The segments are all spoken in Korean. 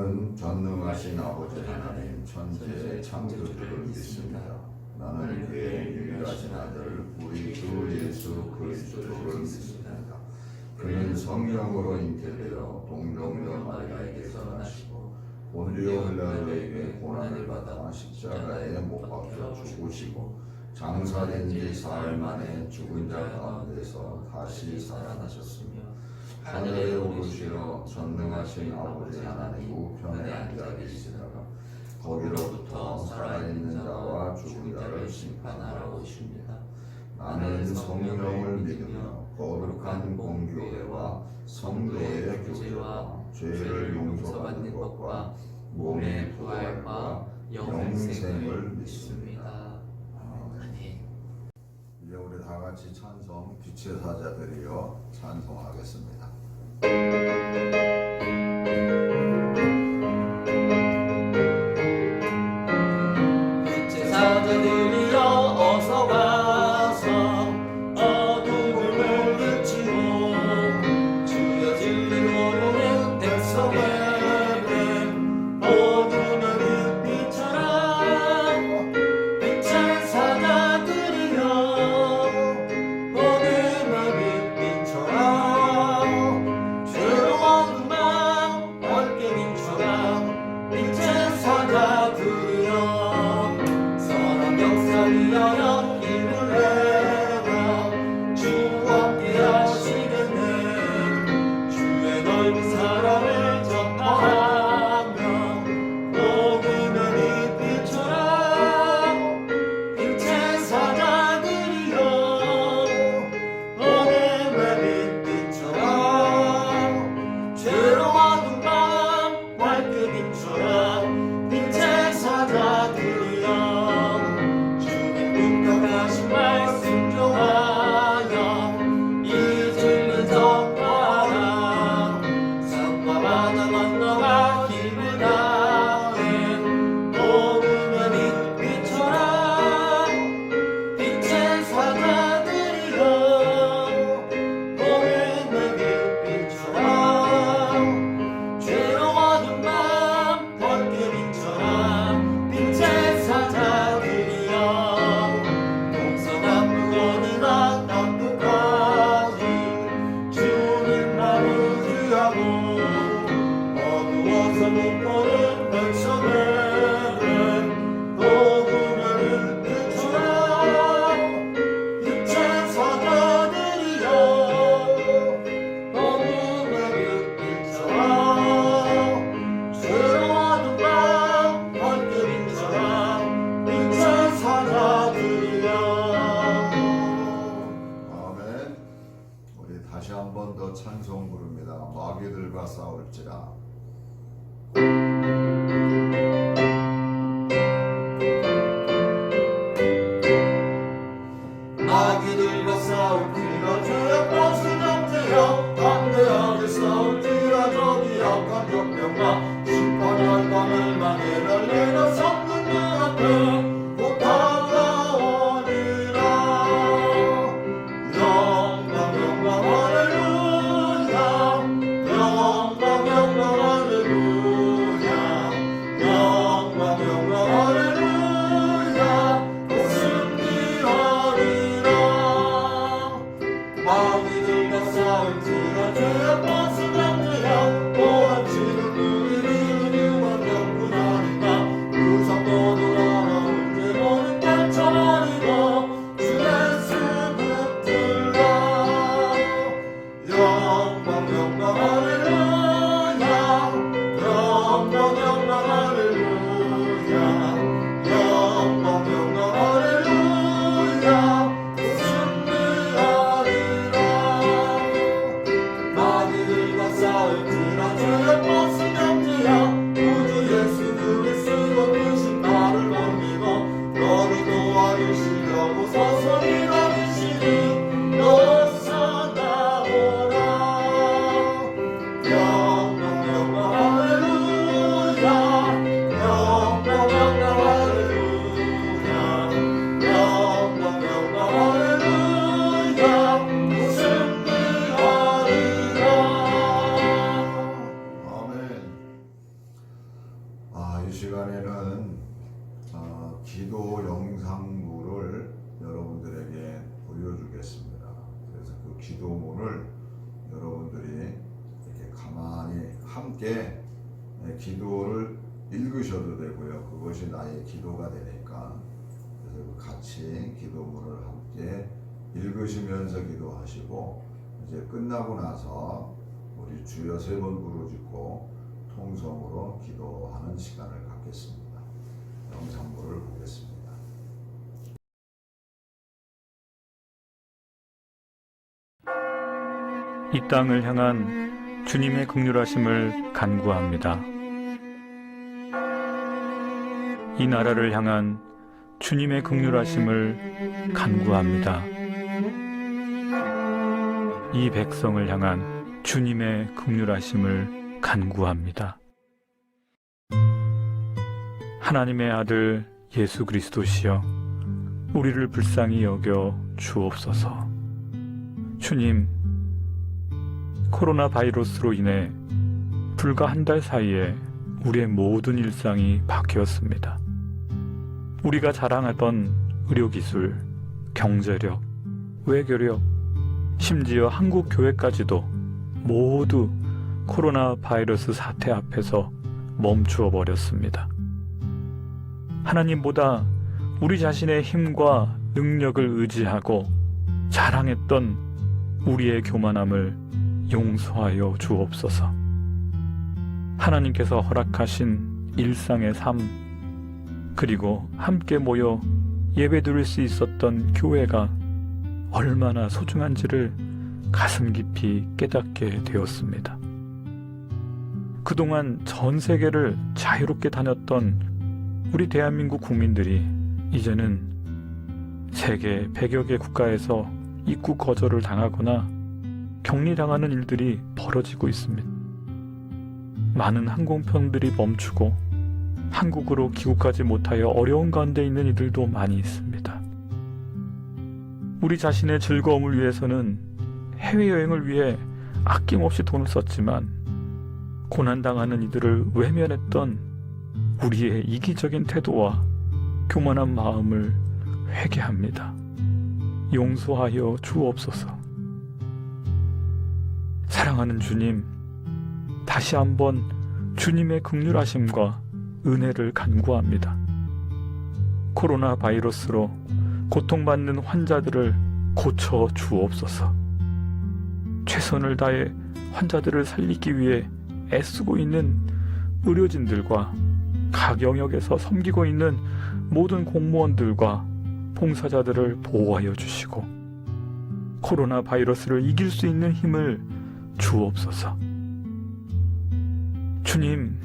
나는 전능하신 아버지 하나님 천지의 창조주를 믿습니다. 나는 그의 유일하신 아들 우리 주 예수 그리스도를 믿습니다. 그는 성령으로 잉태되어 동정녀 마리아에게서 나시고 본디오 빌라도에게 고난을 받아 십자가에 못 박혀 죽으시고 장사된 지 사흘 만에 죽은 자 가운데서 다시 살아나셨으며 하늘에 오르시러 전능하신 아버지 하나님 우편에 앉아 계시다가 거기로부터 살아있는 자와 죽은 자를 심판하러 오십니다. 나는 성령을 믿으며 거룩한 공교회와 성도의 교제와 죄를 용서받는 것과 몸의 부활과 영생을 믿습니다. 아멘. 이제 우리 다 같이 찬송 빛의 사자들이여 찬송하겠습니다. 빛의 사자들이여 어서 와서 어둠을 물리치고 주여 진리로는 백성에게 어둠의 빛처럼 빛의 사자들이여 어둠의 빛처럼 죄로운 맘 밝게 빛처럼 빛의 사자들이여 위하여 힘을 내라 주 함께 하시겠네 주의 넓은 사랑을 전파하며 어둠의 빛처럼 빛의 사자들이여 어둠의 빛처럼 죄로운 밤 밝게 빛처럼 빛의 사자들이여 하신 말씀 좋아요 이 진리 전파하라 산과 바다 건너가 힘을 다해 어둠의 빛처럼 빛의 사자들이여 어둠의 빛처럼 죄로운 밤 밝게 빛처럼 빛의 사자들이여 어두워서 못 보는 백성에겐 어둠의 빛처럼 빛의 사자들이여 어둠의 빛처럼 죄로운 밤 밝게 빛처럼 빛의 사자들이여. 아멘. 우리 다시 한 번 더 찬송 부릅니다. 마귀들과 싸울지라. 마귀들과 싸울지라 주의 벗은 형제여 담대하게 싸울지라 저기 약한 적병과 심판할 밤을 망해를 내려 성군들 앞에 곧 다가오리라 영광 할렐루야 영광 할렐루야 영광 할렐루야 승리하리라 마귀들과 싸울지라 주의 벗은 형제여 보아치는 우리를 유한병뿐 아닌가 그 성도도 날아올 때 모든 떨쳐버리고 주 예수 붙들라 영광 할렐루야 영광 할렐루야 영광 할렐루야 승리하리라 마귀들과 싸울지라 주의 벗은 형제여 우주 예수 그리스도 크신 나를 넘기고 너를 도와주시려고 서서히 가주시니 어서 나오라 영광 할렐루야 영광 할렐루야 영광 할렐루야 승리하리라. 아멘. 시간에는 기도 영상물을 여러분들에게 보여주겠습니다. 그래서 그 기도문을 여러분들이 이렇게 가만히 함께 기도를 읽으셔도 되고요. 그것이 나의 기도가 되니까. 그래서 같이 기도문을 함께 읽으시면서 기도하시고, 이제 끝나고 나서 우리 주여 3번 부르짖고 통성으로 기도하는 시간을 갖겠습니다. 영상물을 보겠습니다. 이 땅을 향한 주님의 긍휼하심을 간구합니다. 이 나라를 향한 주님의 긍휼하심을 간구합니다. 이 백성을 향한 주님의 긍휼하심을 간구합니다. 하나님의 아들 예수 그리스도시여, 우리를 불쌍히 여겨 주옵소서. 주님, 코로나 바이러스로 인해 불과 한 달 사이에 우리의 모든 일상이 바뀌었습니다. 우리가 자랑하던 의료기술, 경제력, 외교력, 심지어 한국 교회까지도 모두 코로나 바이러스 사태 앞에서 멈추어 버렸습니다. 하나님보다 우리 자신의 힘과 능력을 의지하고 자랑했던 우리의 교만함을 용서하여 주옵소서. 하나님께서 허락하신 일상의 삶, 그리고 함께 모여 예배드릴 수 있었던 교회가 얼마나 소중한지를 가슴 깊이 깨닫게 되었습니다. 그동안 전 세계를 자유롭게 다녔던 우리 대한민국 국민들이 이제는 세계 100여 개 국가에서 입국 거절을 당하거나 격리당하는 일들이 벌어지고 있습니다. 많은 항공편들이 멈추고 한국으로 귀국하지 못하여 어려운 가운데 있는 이들도 많이 있습니다. 우리 자신의 즐거움을 위해서는 해외여행을 위해 아낌없이 돈을 썼지만 고난당하는 이들을 외면했던 우리의 이기적인 태도와 교만한 마음을 회개합니다. 용서하여 주옵소서. 사랑하는 주님, 다시 한번 주님의 긍휼하심과 은혜를 간구합니다. 코로나 바이러스로 고통받는 환자들을 고쳐 주옵소서. 최선을 다해 환자들을 살리기 위해 애쓰고 있는 의료진들과 각 영역에서 섬기고 있는 모든 공무원들과 봉사자들을 보호하여 주시고 코로나 바이러스를 이길 수 있는 힘을 주옵소서. 주님,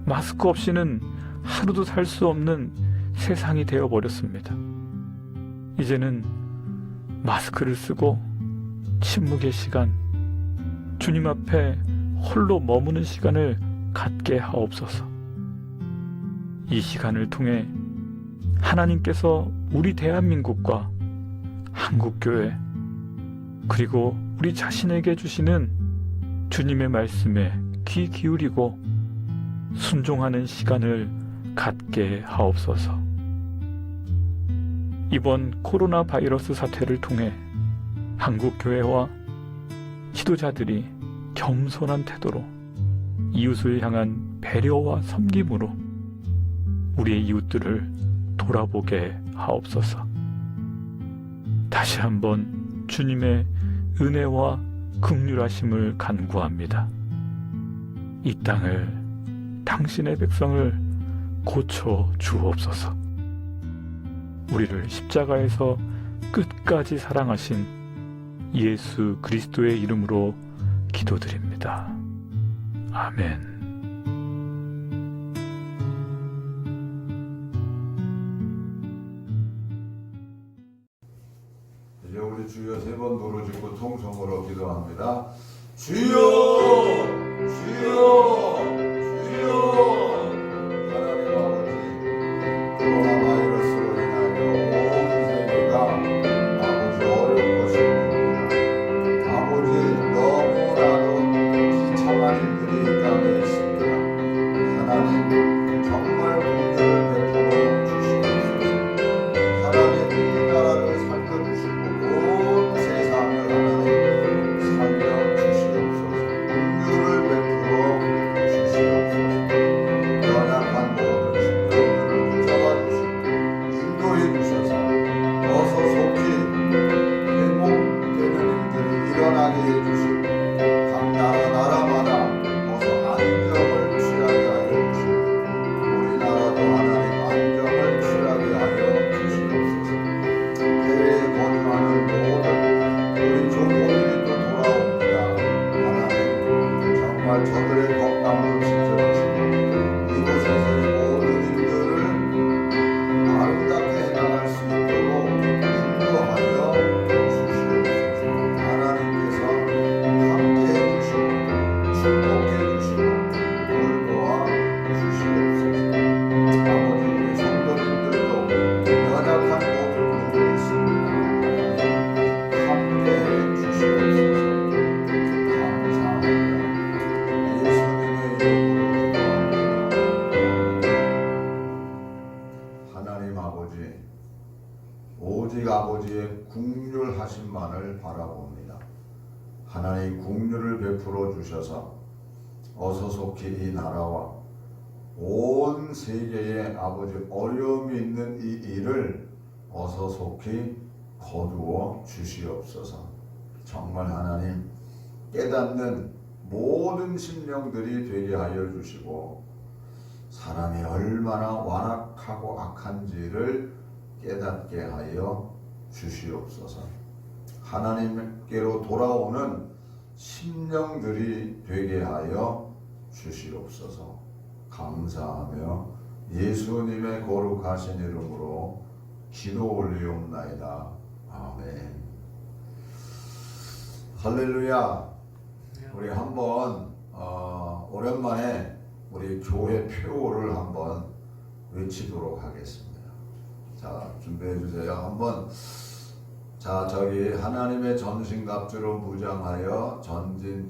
마스크 없이는 하루도 살 수 없는 세상이 되어버렸습니다. 이제는 마스크를 쓰고 침묵의 시간, 주님 앞에 홀로 머무는 시간을 갖게 하옵소서. 이 시간을 통해 하나님께서 우리 대한민국과 한국교회, 그리고 우리 자신에게 주시는 주님의 말씀에 귀 기울이고 순종하는 시간을 갖게 하옵소서. 이번 코로나 바이러스 사태를 통해 한국교회와 지도자들이 겸손한 태도로 이웃을 향한 배려와 섬김으로 우리의 이웃들을 돌아보게 하옵소서. 다시 한번 주님의 은혜와 긍휼하심을 간구합니다. 이 땅을, 당신의 백성을 고쳐 주옵소서. 우리를 십자가에서 끝까지 사랑하신 예수 그리스도의 이름으로 기도드립니다. 아멘. 이제 우리 주여 3번 부르짖고 통성으로 기도합니다. 주여, 주여, 주여. 하나님 아버지, 코로나 바이러스로 인하여 온 세계가 아버지 어려운 것입니다. 아버지, 너무나도 비참한 일들이 이 땅에 있습니다. 하나님, 정말 정말 저들의 건강을 지켜주시고 이곳에서의 모든 일들을 아름답게 해나갈 수 있도록 인도하여 주시옵소서. 하나님께서 함께해 주시고 축복해 주시고 돌보아 주시옵소서. 아버지, 우리 성도님들도 연약한 모든 분들이 있습니다. 함께해 주시옵소서. 감사합니다. 예수님의 이름으로 기도합니다. 하나님 아버지, 오직 아버지의 긍휼하심만을 바라봅니다. 하나님 긍휼을 베풀어 주셔서 어서 속히 이 나라와 온 세계에 아버지 어려움이 있는 이 일을 어서 속히 거두어 주시옵소서. 정말 하나님 깨닫는 모든 심령들이 되게 하여 주시고 사람이 얼마나 완악하고 악한지를 깨닫게 하여 주시옵소서. 하나님께로 돌아오는 심령들이 되게 하여 주시옵소서. 감사하며 예수님의 거룩하신 이름으로 기도 올리옵나이다. 아멘. 할렐루야. 우리 한번 오랜만에 우리 교회 표를 한번 외치도록 하겠습니다. 자, 준비해 주세요. 한번. 자, 저기 하나님의 전신갑주로 무장하여 전진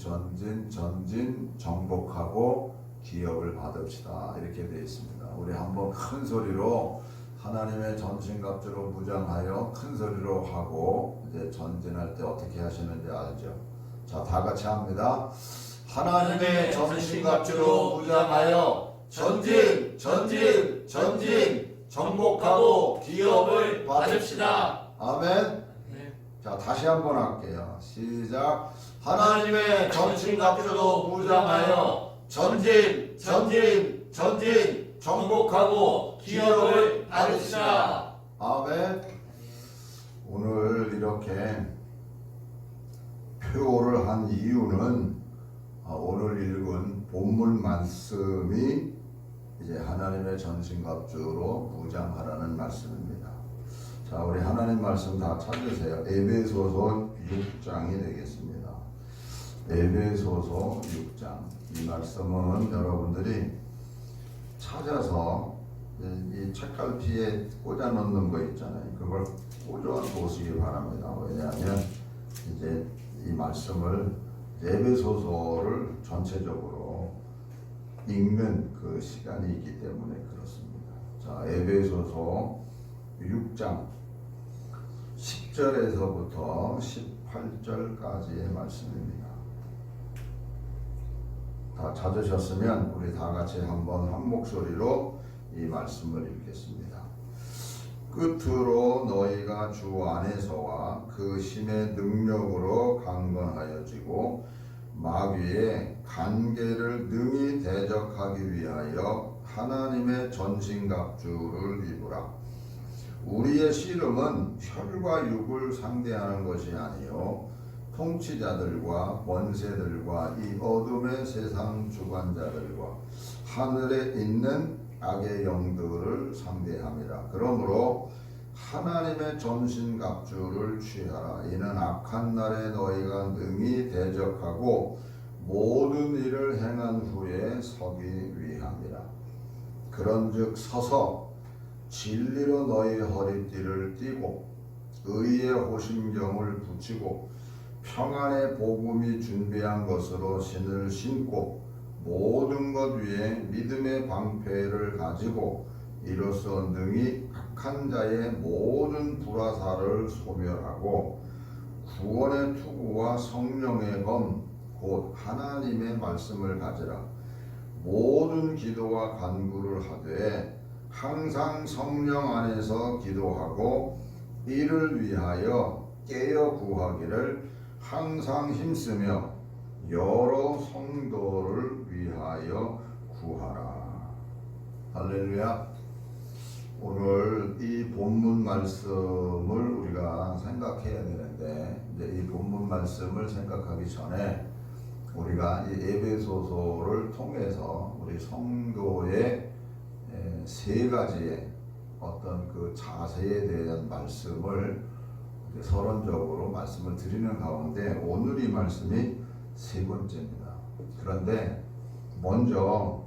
정복하고 기업을 받읍시다. 이렇게 되어 있습니다. 우리 한번 큰 소리로 하나님의 전신갑주로 무장하여 큰 소리로 하고 이제 전진할 때 어떻게 하시는지 알죠? 자, 다 같이 합니다. 하나님의 전신갑주로 무장하여 전진 정복하고 기업을 받읍시다. 아멘. 자, 다시 한번 할게요. 시작. 하나님의 전신갑주로 무장하여 전진 정복하고 기업을 받으시라. 아멘. 오늘 이렇게 표를 한 이유는 오늘 읽은 본문 말씀이 이제 하나님의 전신갑주로 무장하라는 말씀입니다. 자, 우리 하나님 말씀 다 찾으세요. 에베소서 6장이 되겠습니다. 에베소서 6장. 이 말씀은 여러분들이 찾아서 이 책갈피에 꽂아 놓는 거 있잖아요. 그걸 꽂아 놓으시기 바랍니다. 왜냐하면 이제 이 말씀을 에베소서를 전체적으로 읽는 그 시간이 있기 때문에 그렇습니다. 자, 에베소서 6장 10절에서부터 18절까지의 말씀입니다. 다 찾으셨으면 우리 다 같이 한번 한 목소리로 이 말씀을 읽겠습니다. 끝으로 너희가 주 안에서와 그 힘의 능력으로 강건하여지고 마귀의 간계를 능히 대적하기 위하여 하나님의 전신갑주를 입으라. 우리의 씨름은 혈과 육을 상대하는 것이 아니요 통치자들과 권세들과 이 어둠의 세상 주관자들과 하늘에 있는 악의 영들을 상대함이라. 그러므로 하나님의 전신갑주를 취하라. 이는 악한 날에 너희가 능히 대적하고 모든 일을 행한 후에 서기 위함이라. 그런즉 서서 진리로 너희 허리띠를 띠고 의의 호심경을 붙이고 평안의 복음이 준비한 것으로 신을 신고 모든 것 위에 믿음의 방패를 가지고 이로써 능히 악한 자의 모든 불화살을 소멸하고 구원의 투구와 성령의 검 곧 하나님의 말씀을 가지라. 모든 기도와 간구를 하되 항상 성령 안에서 기도하고 이를 위하여 깨어 구하기를 항상 힘쓰며 여러 성도를 위하여 구하라. 할렐루야. 오늘 이 본문 말씀을 우리가 생각해야 되는데 이제 이 본문 말씀을 생각하기 전에 우리가 이 에베소서를 통해서 우리 성도의 세 가지의 어떤 그 자세에 대한 말씀을 서론적으로 말씀을 드리는 가운데 오늘 이 말씀이 세 번째입니다. 그런데 먼저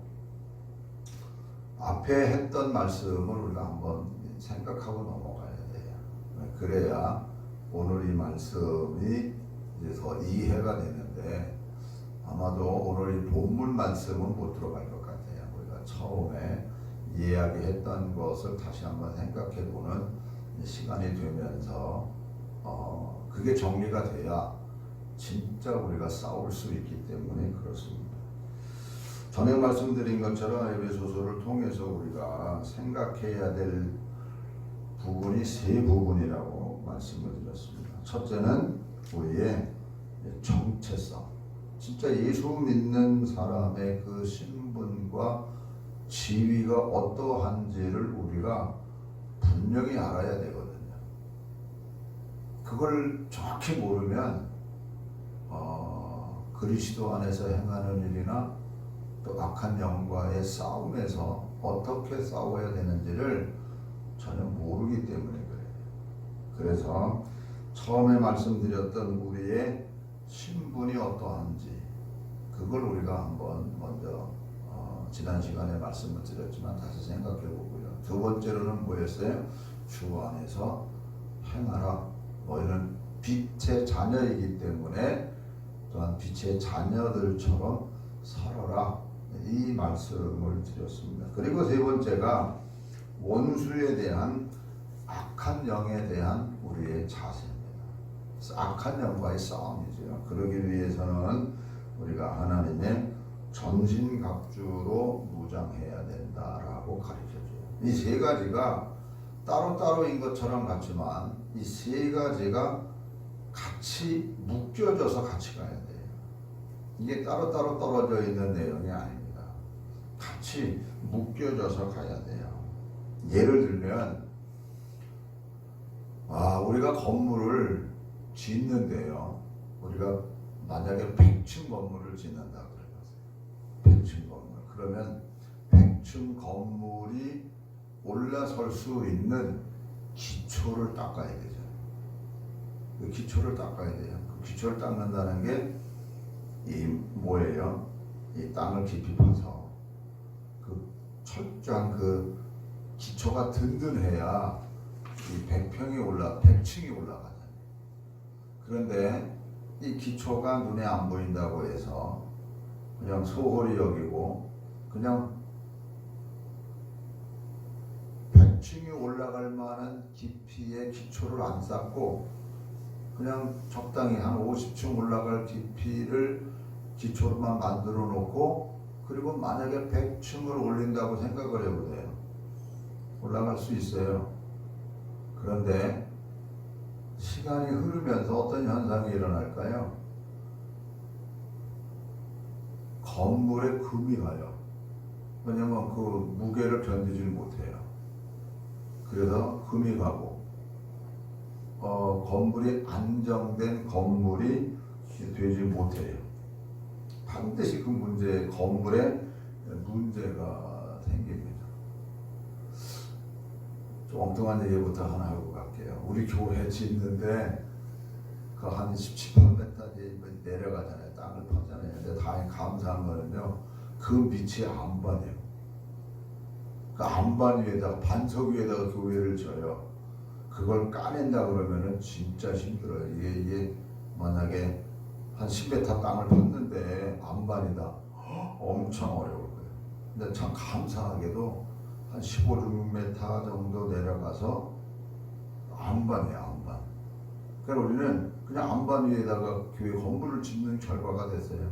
앞에 했던 말씀을 우리가 한번 생각하고 넘어가야 돼요. 그래야 오늘 이 말씀이 이제 더 이해가 되는데 아마도 오늘 이 본문 말씀은 못 들어갈 것 같아요. 우리가 처음에 이야기했던 것을 다시 한번 생각해보는 시간이 되면서 그게 정리가 돼야 진짜 우리가 싸울 수 있기 때문에 그렇습니다. 전에 말씀드린 것처럼 에베소서를 통해서 우리가 생각해야 될 부분이 세 부분이라고 말씀을 드렸습니다. 첫째는 우리의 정체성. 진짜 예수 믿는 사람의 그 신분과 지위가 어떠한지를 우리가 분명히 알아야 되거든요. 그걸 정확히 모르면 그리스도 안에서 행하는 일이나 또 악한 영과의 싸움에서 어떻게 싸워야 되는지를 전혀 모르기 때문에 그래요. 그래서 처음에 말씀드렸던 우리의 신분이 어떠한지 그걸 우리가 한번 먼저 지난 시간에 말씀을 드렸지만 다시 생각해 보고요. 두 번째로는 뭐였어요? 주 안에서 행하라. 너희는 빛의 자녀이기 때문에 또한 빛의 자녀들처럼 살아라. 이 말씀을 드렸습니다. 그리고 세 번째가 원수에 대한 악한 영에 대한 우리의 자세입니다. 악한 영과의 싸움이죠. 그러기 위해서는 우리가 하나님의 전신갑주로 무장해야 된다라고 가르쳐줘요. 이 세 가지가 따로따로인 것처럼 같지만 이 세 가지가 같이 묶여져서 같이 가야 돼요. 이게 따로따로 떨어져 있는 내용이 아닙니다. 같이 묶여져서 가야 돼요. 예를 들면 우리가 건물을 짓는데요. 우리가 만약에 100층 건물을 짓는다 그래봤어요. 100층 건물. 그러면 100층 건물이 올라설 수 있는 기초를 닦아야 되죠. 그 기초를 닦아야 돼요. 그 기초를 닦는다는 게 이 뭐예요? 이 땅을 깊이 파서 그 철저한 그 기초가 든든해야 이 100층이 올라가잖아요. 그런데 이 기초가 눈에 안 보인다고 해서 그냥 소홀히 여기고 그냥 100층이 올라갈 만한 깊이의 기초를 안 쌓고 그냥 적당히 한 50층 올라갈 깊이를 기초로만 만들어 놓고 그리고 만약에 100층을 올린다고 생각을 해보세요. 올라갈 수 있어요. 그런데 시간이 흐르면서 어떤 현상이 일어날까요? 건물에 금이 가요. 왜냐면 그 무게를 견디질 못해요. 그래서 금이 가고 건물이 안정된 건물이 되지 못해요. 반드시 그 건물에 문제가 생깁니다. 좀 엉뚱한 얘기부터 하나 하고 갈게요. 우리 교회 짓는데 그 한 17, 18m 내려가잖아요. 땅을 파잖아요. 근데 다행히 감사한 거는요. 그 밑이 안반이에요. 그 안반 위에다가 반석 위에다가 교회를 져요. 그걸 까낸다 그러면은 진짜 힘들어요. 이게 만약에 한 10m 땅을 팠는데 안반이다. 엄청 어려울 거예요. 근데 참 감사하게도 한 15, 16m 정도 내려가서 안반이에요. 안반. 그러니까 우리는 그냥 안반 위에다가 교회 건물을 짓는 결과가 됐어요.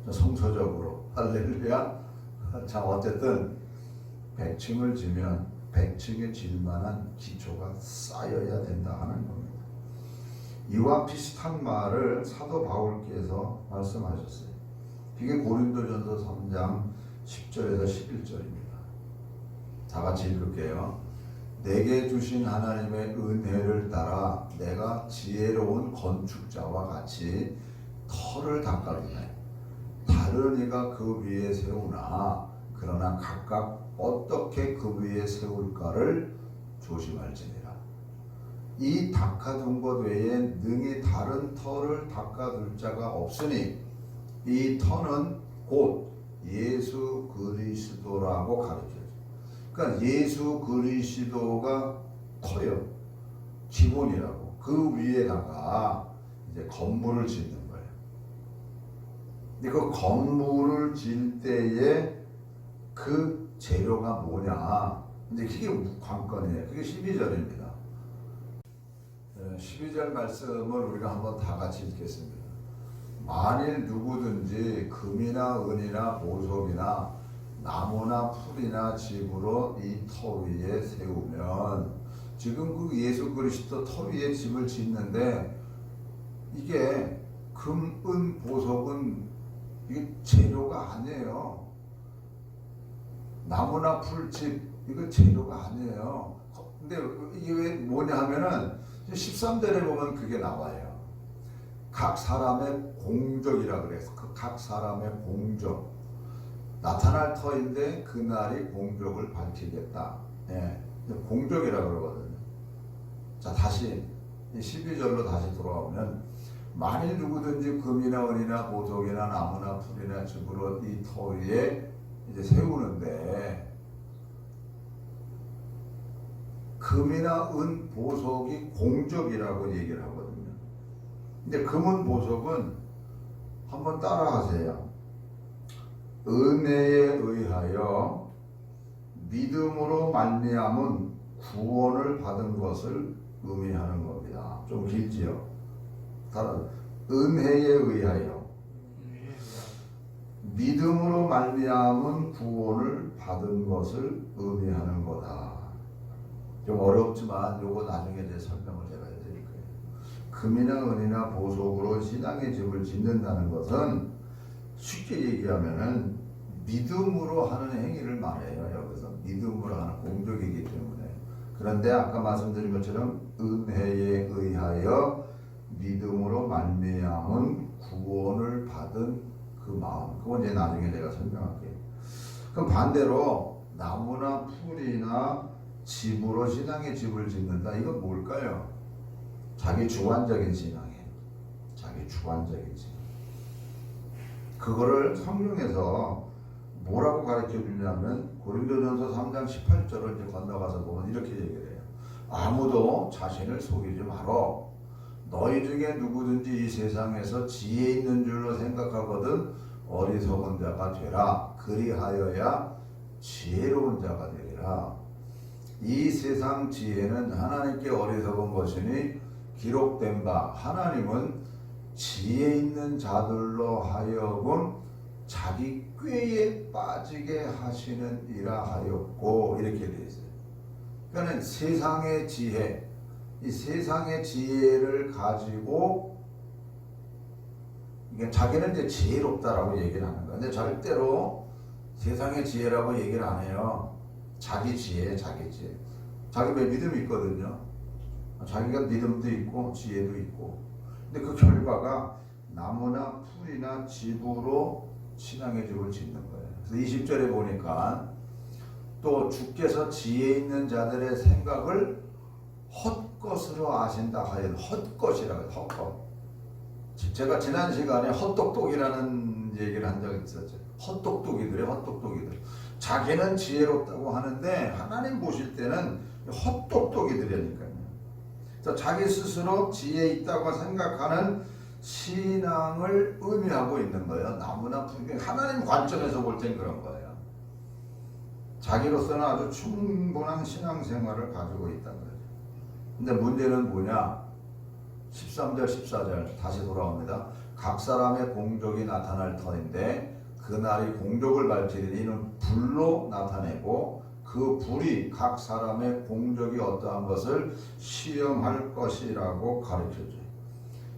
성서적으로. 할렐루야. 자, 어쨌든 100층을 지면 100층에 질만한 기초가 쌓여야 된다 하는 겁니다. 이와 비슷한 말을 사도 바울께서 말씀하셨어요. 그게 고린도전서 3장 10절에서 11절입니다. 다 같이 읽을게요. 내게 주신 하나님의 은혜를 따라 내가 지혜로운 건축자와 같이 터를 닦아주네. 다른 이가 그 위에 세우나 그러나 각각 어떻게 그 위에 세울까를 조심할지니라. 이 닦아둔 것 외에 능히 다른 터를 닦아둘 자가 없으니 이 터는 곧 예수 그리스도라고 가르쳐요. 그러니까 예수 그리스도가 터요. 기본이라고. 그 위에다가 이제 건물을 짓는 거예요. 근데 그 건물을 지을 때에 그 재료가 뭐냐? 이제 그게 관건이에요. 그게 12절입니다. 12절 말씀을 우리가 한번 다 같이 읽겠습니다. 만일 누구든지 금이나 은이나 보석이나 나무나 풀이나 집으로 이 터 위에 세우면, 지금 그 예수 그리스도 터 위에 집을 짓는데 이게 금, 은, 보석은 이게 재료가 아니에요. 나무나 풀집 이거 재료가 아니에요. 근데 이게 왜 뭐냐 하면은 13절에 보면 그게 나와요. 각 사람의 공적이라 그래서 그 각 사람의 공적 나타날 터인데 그날이 공적을 밝히겠다. 예, 공적이라 그러거든요. 자, 다시 12절로 다시 돌아오면 만일 누구든지 금이나 은이나 보석이나 나무나 풀이나 집으로 이 터 위에 이제 세우는데, 금이나 은, 보석이 공적이라고 얘기를 하거든요. 근데 금은, 보석은 한번 따라하세요. 은혜에 의하여 믿음으로 말미암은 구원을 받은 것을 의미하는 겁니다. 좀 길지요? 다른 은혜에 의하여 믿음으로 말미암은 구원을 받은 것을 의미하는 거다. 좀 어렵지만 요거 나중에 이제 설명을 제가 해드릴 거예요. 금이나 은이나 보석으로 신앙의 집을 짓는다는 것은 쉽게 얘기하면은 믿음으로 하는 행위를 말해요. 여기서 믿음으로 하는 공적이기 때문에. 그런데 아까 말씀드린 것처럼 은혜에 의하여 믿음으로 말미암은 구원을 받은 그 마음, 그건 이제 나중에 내가 설명할게요. 그럼 반대로 나무나 풀이나 집으로 신앙의 집을 짓는다. 이건 뭘까요? 자기 주관적인 신앙이에요. 자기 주관적인 신앙. 그거를 성경에서 뭐라고 가르쳐 주냐면 고린도전서 3장 18절을 이제 건너가서 보면 이렇게 얘기를 해요. 아무도 자신을 속이지 말어. 너희 중에 누구든지 이 세상에서 지혜 있는 줄로 생각하거든 어리석은 자가 되라. 그리하여야 지혜로운 자가 되리라. 이 세상 지혜는 하나님께 어리석은 것이니 기록된 바 하나님은 지혜 있는 자들로 하여금 자기 꾀에 빠지게 하시는 이라 하였고, 이렇게 되어 있어요. 그러니까 세상의 지혜, 이 세상의 지혜를 가지고 이게 자기는 이제 지혜롭다라고 얘기를 하는 거예요. 근데 절대로 세상의 지혜라고 얘기를 안 해요. 자기 지혜, 자기 지혜. 자기 믿음이 있거든요. 자기가 믿음도 있고 지혜도 있고. 근데 그 결과가 나무나 풀이나 집으로 신앙의 집을 짓는 거예요. 그래서 20절에 보니까 또 주께서 지혜 있는 자들의 생각을 헛것으로 아신다 하여, 헛것이라고 해요. 헛것. 제가 지난 시간에 헛똑똑이라는 얘기를 한 적이 있었죠. 헛똑똑이들이에요. 헛똑똑이들. 자기는 지혜롭다고 하는데 하나님 보실 때는 헛똑똑이들이니까요. 그래서 자기 스스로 지혜 있다고 생각하는 신앙을 의미하고 있는 거예요. 나무나 풀이 하나님 관점에서 볼 땐 그런 거예요. 자기로서는 아주 충분한 신앙생활을 가지고 있다는 거예요. 근데 문제는 뭐냐? 13절 14절 다시 돌아옵니다. 각 사람의 공적이 나타날 터인데 그날이 공적을 밝히리니 이는 불로 나타내고 그 불이 각 사람의 공적이 어떠한 것을 시험할 것이라고 가르쳐줘요.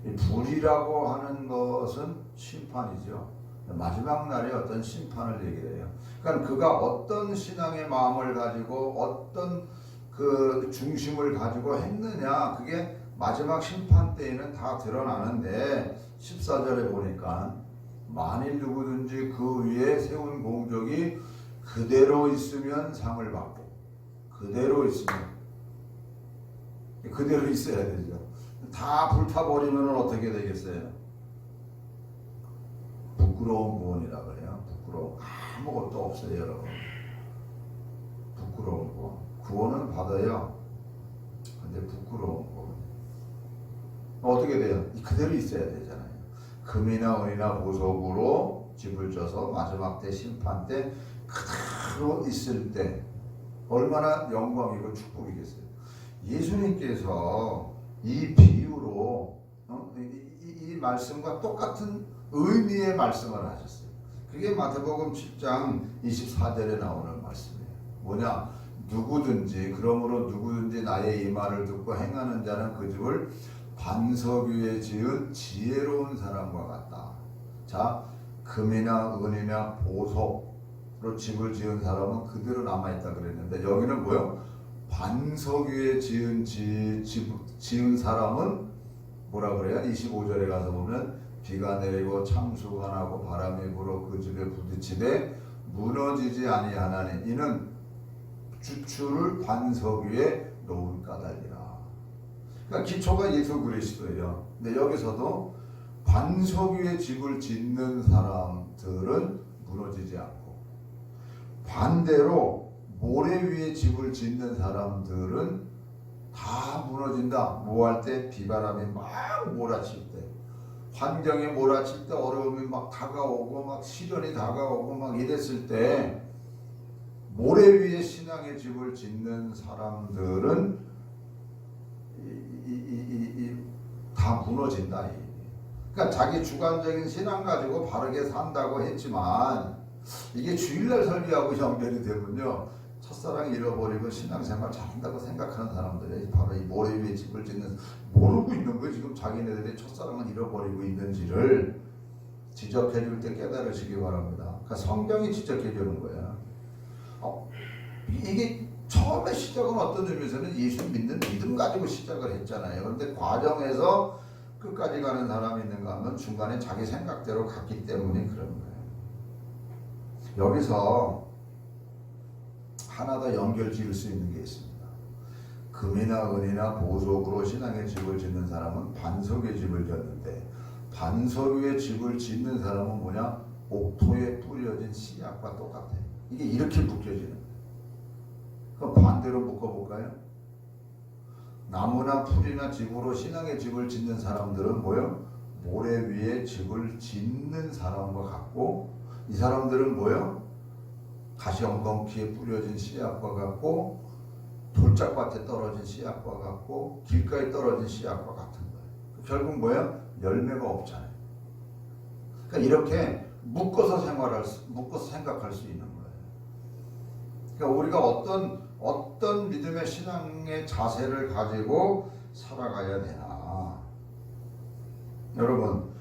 이 불이라고 하는 것은 심판이죠. 마지막 날에 어떤 심판을 얘기해요. 그러니까 그가 어떤 신앙의 마음을 가지고 어떤 그 중심을 가지고 했느냐, 그게 마지막 심판 때에는 다 드러나는데 14절에 보니까 만일 누구든지 그 위에 세운 공적이 그대로 있으면 상을 받고, 그대로 있어야 되죠. 다 불타버리면 어떻게 되겠어요? 부끄러운 구원이라 그래요. 부끄러운, 아무것도 없어요, 여러분. 부끄러운 구원. 구원은 받아요. 근데 부끄러운 구원. 어떻게 돼요? 그대로 있어야 되잖아요. 금이나 은이나 보석으로 집을 져서 마지막 때 심판 때 그대로 있을 때 얼마나 영광이고 축복이겠어요. 예수님께서 이 비유로 이 말씀과 똑같은 의미의 말씀을 하셨어요. 그게 마태복음 7장 24절에 나오는 말씀이에요. 뭐냐? 그러므로 누구든지 나의 이 말을 듣고 행하는 자는 그 집을 반석 위에 지은 지혜로운 사람과 같다. 자, 금이나 은이나 보석으로 집을 지은 사람은 그대로 남아있다 그랬는데, 여기는 뭐요? 반석 위에 지은 사람은 뭐라 그래요? 25절에 가서 보면 비가 내리고 창수가 나고 바람이 불어 그 집에 부딪히되 무너지지 아니하나니 이는 주추를 반석 위에 놓은 까닭이라. 그러니까 기초가 예수 그리스도예요. 근데 여기서도 반석 위에 집을 짓는 사람들은 무너지지 않고, 반대로 모래 위에 집을 짓는 사람들은 다 무너진다. 뭐 할 때? 비바람이 막 몰아칠 때, 환경이 몰아칠 때, 어려움이 막 다가오고 막 시련이 다가오고 막 이랬을 때 모래 위에 신앙의 집을 짓는 사람들은 다 무너진다. 그러니까 자기 주관적인 신앙 가지고 바르게 산다고 했지만 이게 주일날 설교하고 연결이 되면요, 첫사랑 잃어버리고 신앙생활 잘한다고 생각하는 사람들이 바로 이 모래 위에 집을 짓는, 모르고 있는 거예요. 지금 자기네들이 첫사랑을 잃어버리고 있는지를 지적해 줄 때 깨달으시기 바랍니다. 그러니까 성경이 지적해 주는 거예요. 이게 처음에 시작은 어떤 의미에서는 예수 믿는 믿음 가지고 시작을 했잖아요. 그런데 과정에서 끝까지 가는 사람이 있는가 하면 중간에 자기 생각대로 갔기 때문에 그런 거예요. 여기서 하나 더 연결 지을 수 있는 게 있습니다. 금이나 은이나 보석으로 신앙의 집을 짓는 사람은 반석의 집을 졌는데, 반석 위에 집을 짓는 사람은 뭐냐? 옥토에 뿌려진 씨앗과 똑같아요. 이게 이렇게 묶여지는 거예요. 그럼 반대로 묶어볼까요? 나무나 풀이나 집으로 신앙의 집을 짓는 사람들은 뭐요? 모래 위에 집을 짓는 사람과 같고, 이 사람들은 뭐요? 가시 엉겅퀴에 뿌려진 씨앗과 같고, 돌짝밭에 떨어진 씨앗과 같고, 길가에 떨어진 씨앗과 같은 거예요. 결국 뭐예요? 열매가 없잖아요. 그러니까 이렇게 묶어서 생각할 수 있는 거예요. 그러니까 우리가 어떤 믿음의 신앙의 자세를 가지고 살아가야 되나. 여러분,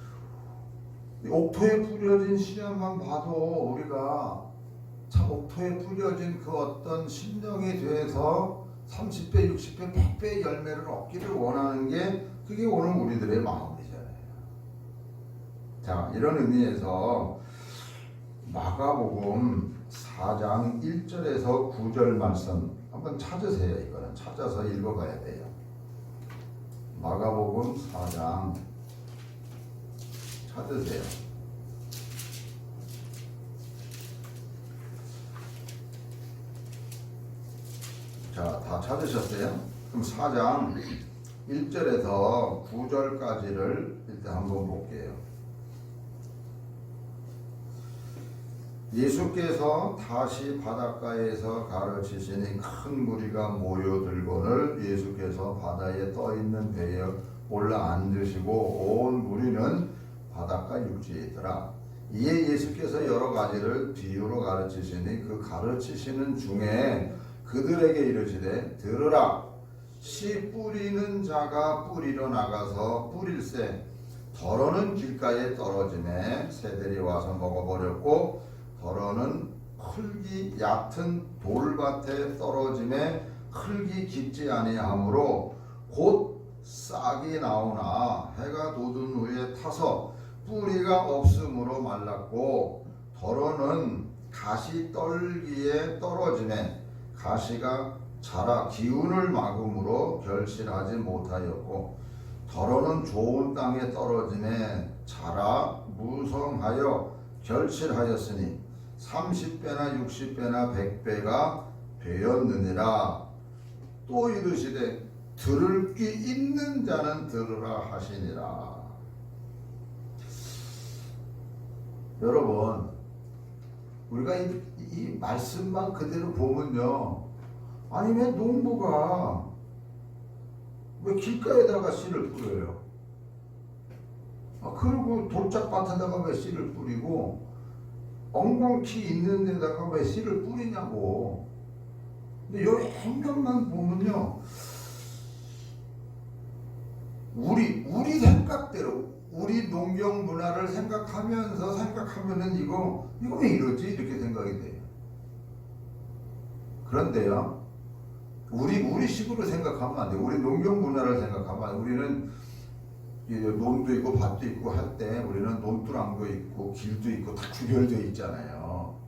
옥토에 뿌려진 씨앗만 봐도 우리가 참 옥토에 뿌려진 그 어떤 심령이 돼서 30배, 60배, 100배의 열매를 얻기를 원하는 게 그게 오늘 우리들의 마음이잖아요. 자, 이런 의미에서 마가복음 4장 1절에서 9절 말씀 한번 찾으세요. 이거는 찾아서 읽어가야 돼요. 마가복음 4장 찾으세요. 자, 다 찾으셨어요? 그럼 4장 1절에서 9절까지를 일단 한번 볼게요. 예수께서 다시 바닷가에서 가르치시니 큰 무리가 모여들거늘 예수께서 바다에 떠있는 배에 올라 앉으시고 온 무리는 바닷가 육지에 있더라. 이에 예수께서 여러 가지를 비유로 가르치시니 그 가르치시는 중에 그들에게 이르시되 들으라. 씨 뿌리는 자가 뿌리러 나가서 뿌릴새 더러는 길가에 떨어지매 새들이 와서 먹어버렸고 더러는 흙이 얕은 돌밭에 떨어지매 흙이 깊지 아니하므로 곧 싹이 나오나 해가 돋은 후에 타서 뿌리가 없으므로 말랐고 더러는 가시 떨기에 떨어지네 가시가 자라 기운을 막음으로 결실하지 못하였고 더러는 좋은 땅에 떨어지네 자라 무성하여 결실하였으니 30배나 60배나 100배가 되었느니라. 또 이르시되 들을 귀 있는 자는 들으라 하시니라. 여러분 우리가 이 말씀만 그대로 보면요, 아니 왜 농부가 왜 길가에다가 씨를 뿌려요? 그리고 돌짝밭에다가 왜 씨를 뿌리고 엉겅퀴 있는 데다가 왜 씨를 뿌리냐고. 근데 요 행동만 보면요, 우리 생각대로 우리 농경 문화를 생각하면은 이거 왜 이러지? 이렇게 생각이 돼요. 그런데요, 우리 식으로 생각하면 안 돼요. 우리 농경 문화를 생각하면 안 돼요. 우리는 논도 있고 밭도 있고 할 때 우리는 논두랑도 있고 길도 있고 다 구별되어 있잖아요.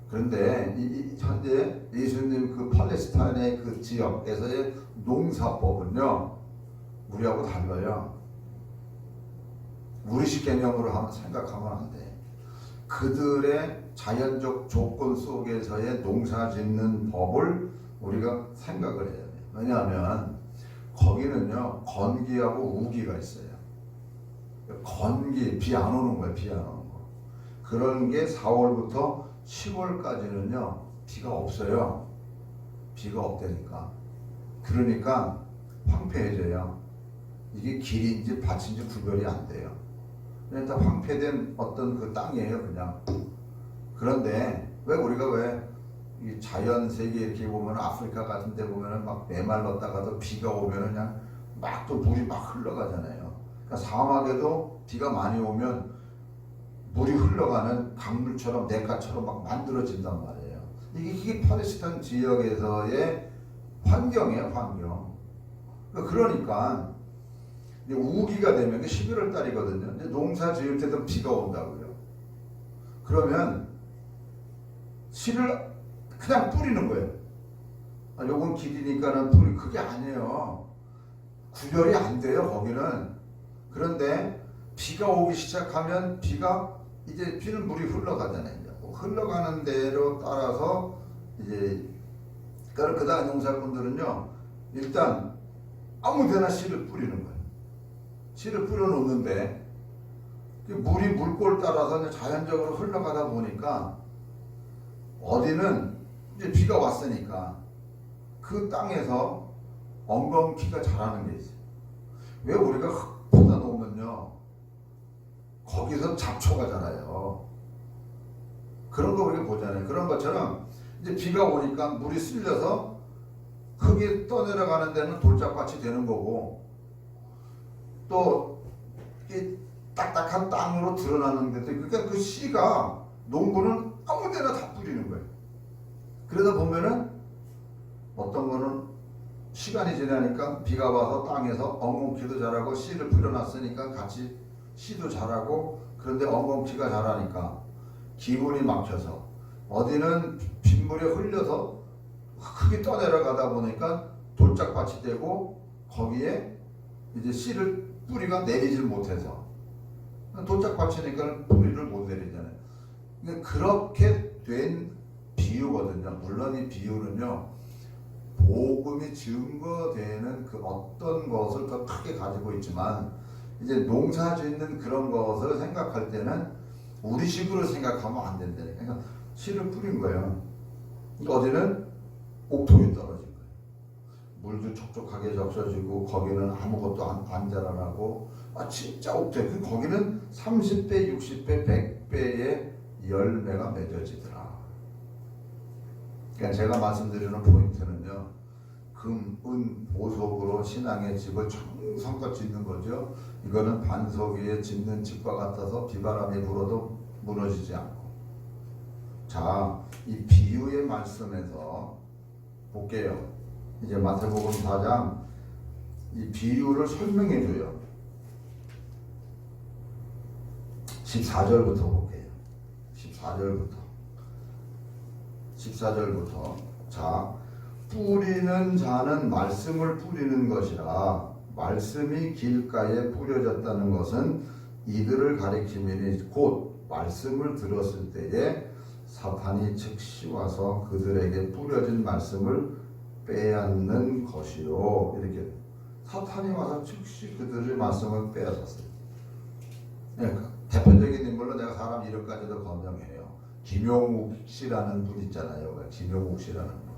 그런데 현재 예수님 그 팔레스타인의 그 지역에서의 농사법은요, 우리하고 달라요. 우리식 개념으로 생각하면 안 돼. 그들의 자연적 조건 속에서의 농사 짓는 법을 우리가 생각을 해야 돼. 왜냐하면 거기는요, 건기하고 우기가 있어요. 건기, 비 안 오는 거예요. 비 안 오는 거. 그런 게 4월부터 10월까지는요 비가 없어요. 비가 없다니까. 그러니까 황폐해져요. 이게 길인지 밭인지 구별이 안 돼요. 그러니까 황폐된 어떤 그 땅이에요, 그냥. 그런데 왜 우리가 왜 이 자연 세계 이렇게 보면 아프리카 같은 데 보면은 막 메말랐다가도 비가 오면은 그냥 막 또 물이 막 흘러가잖아요. 그러니까 사막에도 비가 많이 오면 물이 흘러가는 강물처럼 냇가처럼 막 만들어진단 말이에요. 이게 팔레스타인 지역에서의 환경이에요, 환경. 그러니까 이제 우기가 되면 11월 달이거든요. 이제 농사 지을 때도 비가 온다고요. 그러면 씨를 그냥 뿌리는 거예요. 요건 길이니까는 뿌리, 그게 아니에요. 구별이 안 돼요, 거기는. 그런데 비가 오기 시작하면 비는 물이 흘러가잖아요. 흘러가는 대로 따라서 이제 그 다음 농사꾼들은요, 일단 아무데나 씨를 뿌리는 거예요. 씨를 뿌려 놓는데 물이 물골 따라서 자연적으로 흘러가다 보니까 어디는 이제 비가 왔으니까 그 땅에서 엉겅퀴가 자라는 게 있어요. 왜 우리가 흙 퍼다 놓으면요, 거기서 잡초가 자라요. 그런 거 우리가 보잖아요. 그런 것처럼 이제 비가 오니까 물이 쓸려서 흙이 떠내려가는 데는 돌짝밭이 되는 거고, 또 이 딱딱한 땅으로 드러나는 데도, 그러니까 그 씨가 농부는 아무데나 다 뿌리는 거예요. 그러다 보면은 어떤 거는 시간이 지나니까 비가 와서 땅에서 엉겅퀴도 자라고 씨를 뿌려놨으니까 같이 씨도 자라고, 그런데 엉겅퀴가 자라니까 기운이 막혀서 어디는 빗물에 흘려서 흙이 떠내려가다 보니까 돌짝밭이 되고 거기에 이제 씨를 뿌리가 내리질 못해서, 돌짝밭이니까 뿌리를 못 내리잖아요. 그러니까 그렇게 된 비유거든요. 물론 이 비유는요, 복음이 증거되는 그 어떤 것을 더 크게 가지고 있지만, 이제 농사 짓는 그런 것을 생각할 때는 우리식으로 생각하면 안 된다니까. 그러니까 씨를 뿌린 거예요. 어디는 옥토에 떨어진 거예요. 물도 촉촉하게 적셔지고 거기는 아무것도 안 자라나고, 진짜 옥토에, 거기는 30배, 60배, 100배의 열매가 맺어지더라. 그러니까 제가 말씀드리는 포인트는요, 금, 은, 보석으로 신앙의 집을 정성껏 짓는 거죠. 이거는 반석 위에 짓는 집과 같아서 비바람이 불어도 무너지지 않고. 자, 이 비유의 말씀에서 볼게요. 이제 마태복음 4장 이 비유를 설명해 줘요. 14절부터 볼게요. 14절부터 자, 뿌리는 자는 말씀을 뿌리는 것이라 말씀이 길가에 뿌려졌다는 것은 이들을 가리킴이니 곧 말씀을 들었을 때에 사탄이 즉시 와서 그들에게 뿌려진 말씀을 빼앗는 것이요. 이렇게 사탄이 와서 즉시 그들의 말씀을 빼앗았어요. 그러니까 대표적인 인물로 내가 사람 이름까지도 검증해요. 김용욱 씨라는 분 있잖아요. 김용욱 씨라는 분.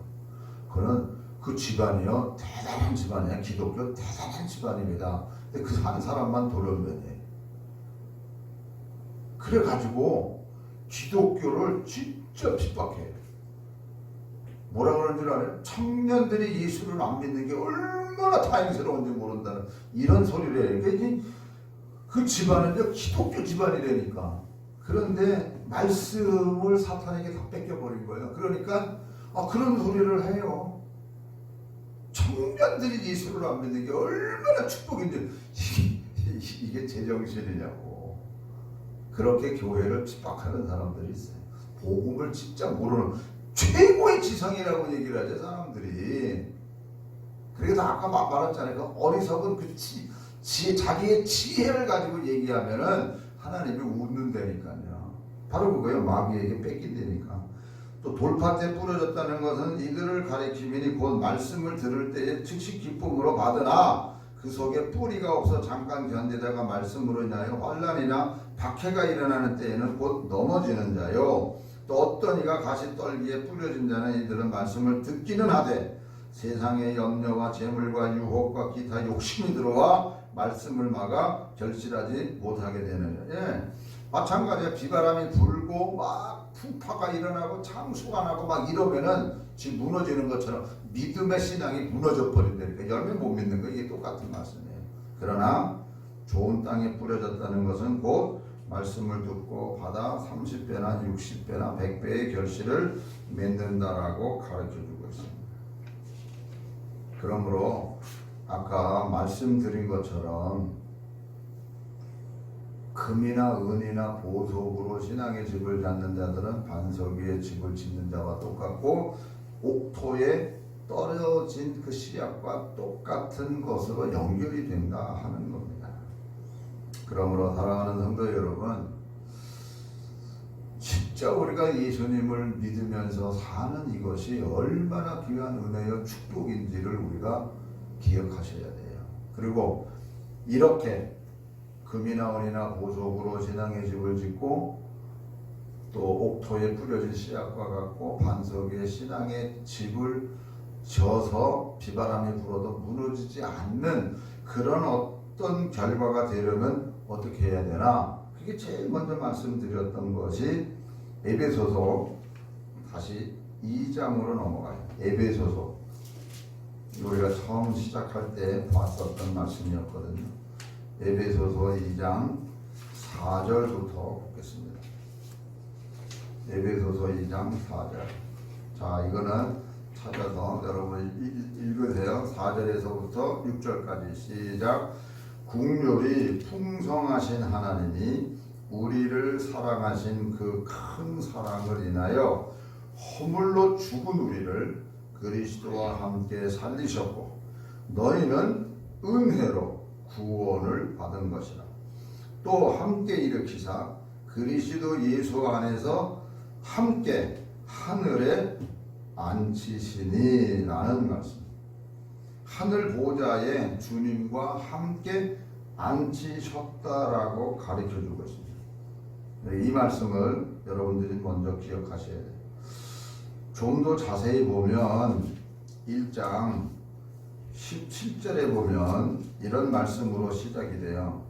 그는 그 집안이요 대단한 집안이야. 기독교 대단한 집안입니다. 근데 그 한 사람만 돌연변이에요. 그래가지고 기독교를 진짜 핍박해요. 뭐라 그러는 줄 알아요? 청년들이 예수를 안 믿는 게 얼마나 다행스러운지 모른다는 이런 소리를 해요. 그러니까 그 집안은요 기독교 집안이라니까. 그런데 말씀을 사탄에게 다 뺏겨버린 거예요. 그러니까 그런 소리를 해요. 청년들이 예수를 안 믿는 게 얼마나 축복인지 이게 제정신이냐고. 그렇게 교회를 핍박하는 사람들이 있어요. 복음을 진짜 모르는 최고의 지성이라고 얘기를 하죠 사람들이. 그래서 아까 말했잖아요. 그 어리석은 그 자기의 지혜를 가지고 얘기하면은 하나님이 웃는다니까요. 바로 그거예요. 마귀에게 뺏긴다니까. 또 돌밭에 뿌려졌다는 것은 이들을 가리킴이니 곧 말씀을 들을 때에 즉시 기쁨으로 받으나 그 속에 뿌리가 없어 잠깐 견디다가 말씀으로 인하여 환난이나 박해가 일어나는 때에는 곧 넘어지는 자요. 또 어떤 이가 가시떨기에 뿌려진 자는 이들은 말씀을 듣기는 하되 세상의 염려와 재물과 유혹과 기타 욕심이 들어와 말씀을 막아 결실하지 못하게 되느냐. 예. 마찬가지야. 비바람이 불고 막 풍파가 일어나고 창수가 나고 막 이러면은 지금 무너지는 것처럼 믿음의 신앙이 무너져 버린다니까. 열매 못 믿는 거 이게 똑같은 말씀이에요. 그러나 좋은 땅에 뿌려졌다는 것은 곧 말씀을 듣고 받아 30배나 60배나 100배의 결실을 맺는다라고 가르쳐주고 있습니다. 그러므로 아까 말씀드린 것처럼 금이나 은이나 보석으로 신앙의 집을 잡는 자들은 반석 위에 집을 짓는 자와 똑같고 옥토에 떨어진 그 씨앗과 똑같은 것으로 연결이 된다 하는 겁니다. 그러므로 사랑하는 성도 여러분, 진짜 우리가 예수님을 믿으면서 사는 이것이 얼마나 귀한 은혜요 축복인지를 우리가 기억하셔야 돼요. 그리고 이렇게 금이나 은이나 보석으로 신앙의 집을 짓고 또 옥토에 뿌려진 씨앗과 같고 반석 위에 신앙의 집을 져서 비바람이 불어도 무너지지 않는 그런 어떤 결과가 되려면 어떻게 해야 되나? 그게 제일 먼저 말씀드렸던 것이 에베소서 다시 2장으로 넘어가요. 에베소서 우리가 처음 시작할 때 봤었던 말씀이었거든요. 에베소서 2장 4절부터 보겠습니다. 에베소서 2장 4절. 자, 이거는 찾아서 여러분 읽으세요. 4절에서부터 6절까지 시작. 국률이 풍성하신 하나님이 우리를 사랑하신 그 큰 사랑을 인하여 허물로 죽은 우리를 그리스도와 함께 살리셨고 너희는 은혜로 구원을 받은 것이라. 또 함께 일으키사 그리스도 예수 안에서 함께 하늘에 앉히시니 라는 말씀. 하늘 보좌에 주님과 함께 앉히셨다라고 가르쳐주고 있습니다. 이 말씀을 여러분들이 먼저 기억하셔야 돼요. 좀 더 자세히 보면 1장 17절에 보면 이런 말씀으로 시작이 돼요.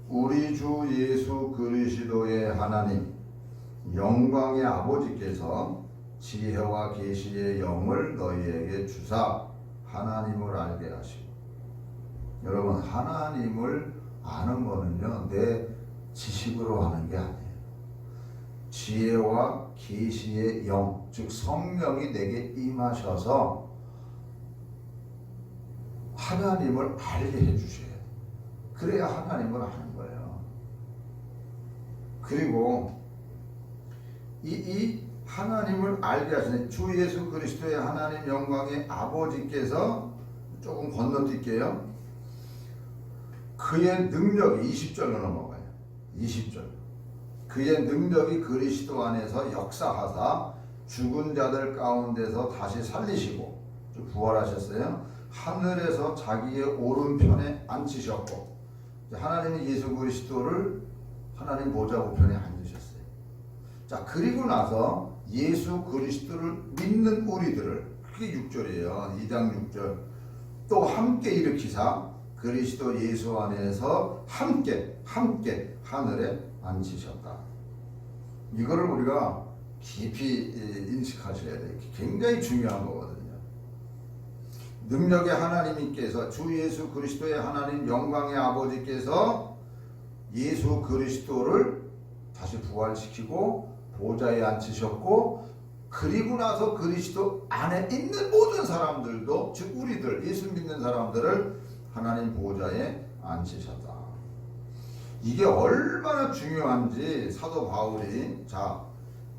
우리 주 예수 그리스도의 하나님 영광의 아버지께서 지혜와 계시의 영을 너희에게 주사 하나님을 알게 하시고. 여러분, 하나님을 아는 거는요 내 지식으로 하는 게 아니에요. 지혜와 계시의 영, 즉 성령이 내게 임하셔서 하나님을 알게 해주셔야 돼요. 그래야 하나님을 아는 거예요. 그리고 이 하나님을 알게 하시는 주 예수 그리스도의 하나님 영광의 아버지께서 조금 건너뛸게요. 그의 능력이 20절로 넘어가요. 20절. 그의 능력이 그리스도 안에서 역사하사 죽은 자들 가운데서 다시 살리시고 부활하셨어요. 하늘에서 자기의 오른편에 앉히셨고 하나님이 예수 그리스도를 하나님 보좌 우편에 앉으셨어요. 자, 그리고 나서 예수 그리스도를 믿는 우리들을, 그게 6절이에요. 2장 6절. 또 함께 일으키사 그리스도 예수 안에서 함께 하늘에 앉히셨다. 이거를 우리가 깊이 인식하셔야 돼요. 굉장히 중요한 거거든요. 능력의 하나님께서 주 예수 그리스도의 하나님 영광의 아버지께서 예수 그리스도를 다시 부활시키고 보좌에 앉히셨고, 그리고 나서 그리스도 안에 있는 모든 사람들도, 즉 우리들 예수 믿는 사람들을 하나님 보좌에 앉히셨다. 이게 얼마나 중요한지 사도 바울이, 자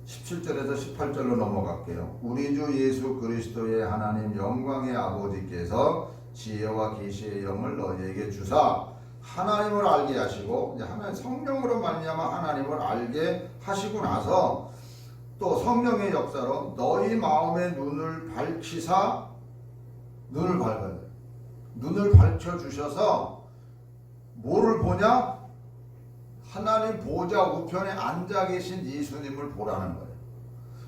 17절에서 18절로 넘어갈게요. 우리 주 예수 그리스도의 하나님 영광의 아버지께서 지혜와 계시의 영을 너희에게 주사 하나님을 알게 하시고, 이제 하나님 성령으로 말미암아 하나님을 알게 하시고 나서 또 성령의 역사로 너희 마음의 눈을 밝히사, 눈을 밝혀 주셔서 뭐를 보냐? 하나님 보좌 우편에 앉아 계신 예수님을 보라는 거예요.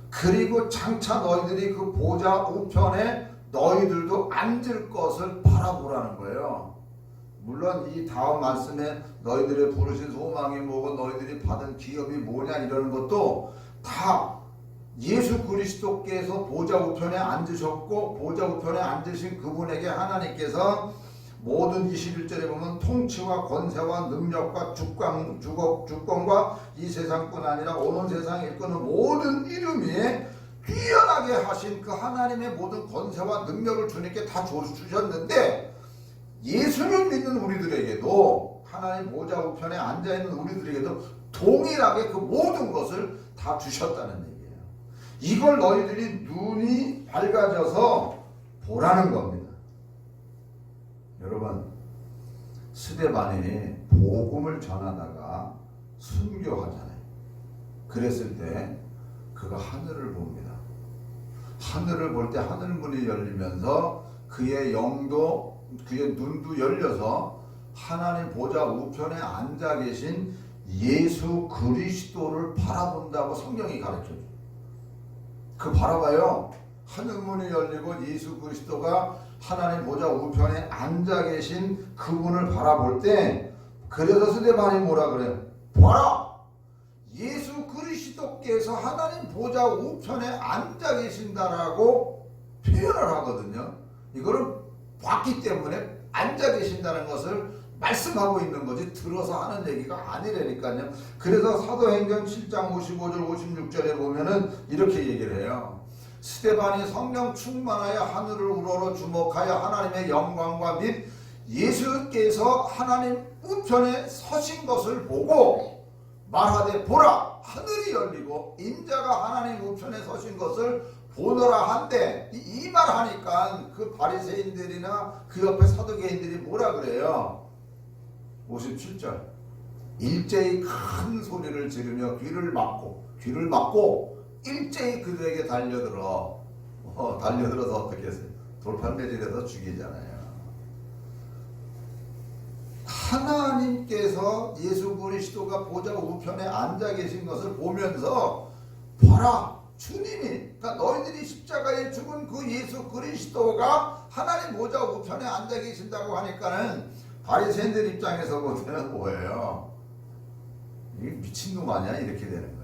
그리고 장차 너희들이 그 보좌 우편에 너희들도 앉을 것을 바라보라는 거예요. 물론 이 다음 말씀에 너희들의 부르신 소망이 뭐고 너희들이 받은 기업이 뭐냐 이러는 것도 다 예수 그리스도께서 보좌 우편에 앉으셨고, 보좌 우편에 앉으신 그분에게 하나님께서 모든 21절에 보면 통치와 권세와 능력과 주권과 이 세상뿐 아니라 오는 세상에 일컫는 모든 이름 위에 뛰어나게 하신 그 하나님의 모든 권세와 능력을 주님께 다 주셨는데, 예수를 믿는 우리들에게도, 하나님 보좌 우편에 앉아있는 우리들에게도 동일하게 그 모든 것을 다 주셨다는 얘기예요. 이걸 너희들이 눈이 밝아져서 보라는 겁니다. 여러분, 스데반이 복음을 전하다가 순교하잖아요. 그랬을 때 그가 하늘을 봅니다. 하늘을 볼 때 하늘문이 열리면서 그의 영도, 그의 눈도 열려서 하나님 보좌 우편에 앉아 계신 예수 그리스도를 바라본다고 성경이 가르쳐줘요. 그 바라봐요. 하늘문이 열리고 예수 그리스도가 하나님 보좌 우편에 앉아 계신 그분을 바라볼 때, 그래서 스데반이 뭐라 그래요? 봐라! 예수 그리스도께서 하나님 보좌 우편에 앉아 계신다라고 표현을 하거든요. 이거를 봤기 때문에 앉아 계신다는 것을 말씀하고 있는 거지 들어서 하는 얘기가 아니라니까요. 그래서 사도행전 7장 55절 56절에 보면은 이렇게 얘기를 해요. 스데반이 성령 충만하여 하늘을 우러러 주목하여 하나님의 영광과 및 예수께서 하나님 우편에 서신 것을 보고 말하되 보라, 하늘이 열리고 인자가 하나님 우편에 서신 것을 보노라 한데, 이 말하니까 그 바리새인들이나 그 옆에 사두개인들이 뭐라 그래요? 57절. 일제히 큰 소리를 지르며 귀를 막고 일제히 그들에게 달려들어서 어떻게 했어요? 돌판매질해서 죽이잖아요. 하나님께서 예수 그리스도가 보좌 우편에 앉아 계신 것을 보면서 봐라, 주님이, 그러니까 너희들이 십자가에 죽은 그 예수 그리스도가 하나님 보좌 우편에 앉아 계신다고 하니까는 바리새인들 입장에서 볼 때는 뭐예요? 이게 미친놈 아니야? 이렇게 되는 거예요.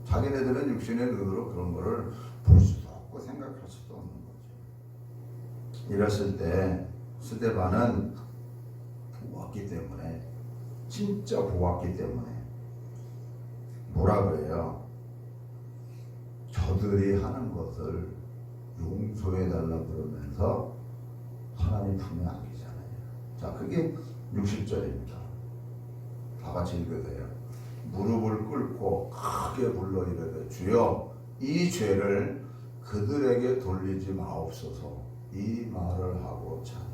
자기네들은 육신의 눈으로 그런 거를 볼 수도 없고 생각할 수도 없는 거죠. 이랬을 때 스데반은 보았기 때문에, 진짜 보았기 때문에 뭐라 그래요? 저들이 하는 것을 용서해달라 그러면서 하나님 품에 안기잖아요. 자, 그게 60절입니다. 다 같이 읽어야 돼요. 무릎을 꿇고 크게 불러 이르되 주여 이 죄를 그들에게 돌리지 마옵소서. 이 말을 하고 자니라.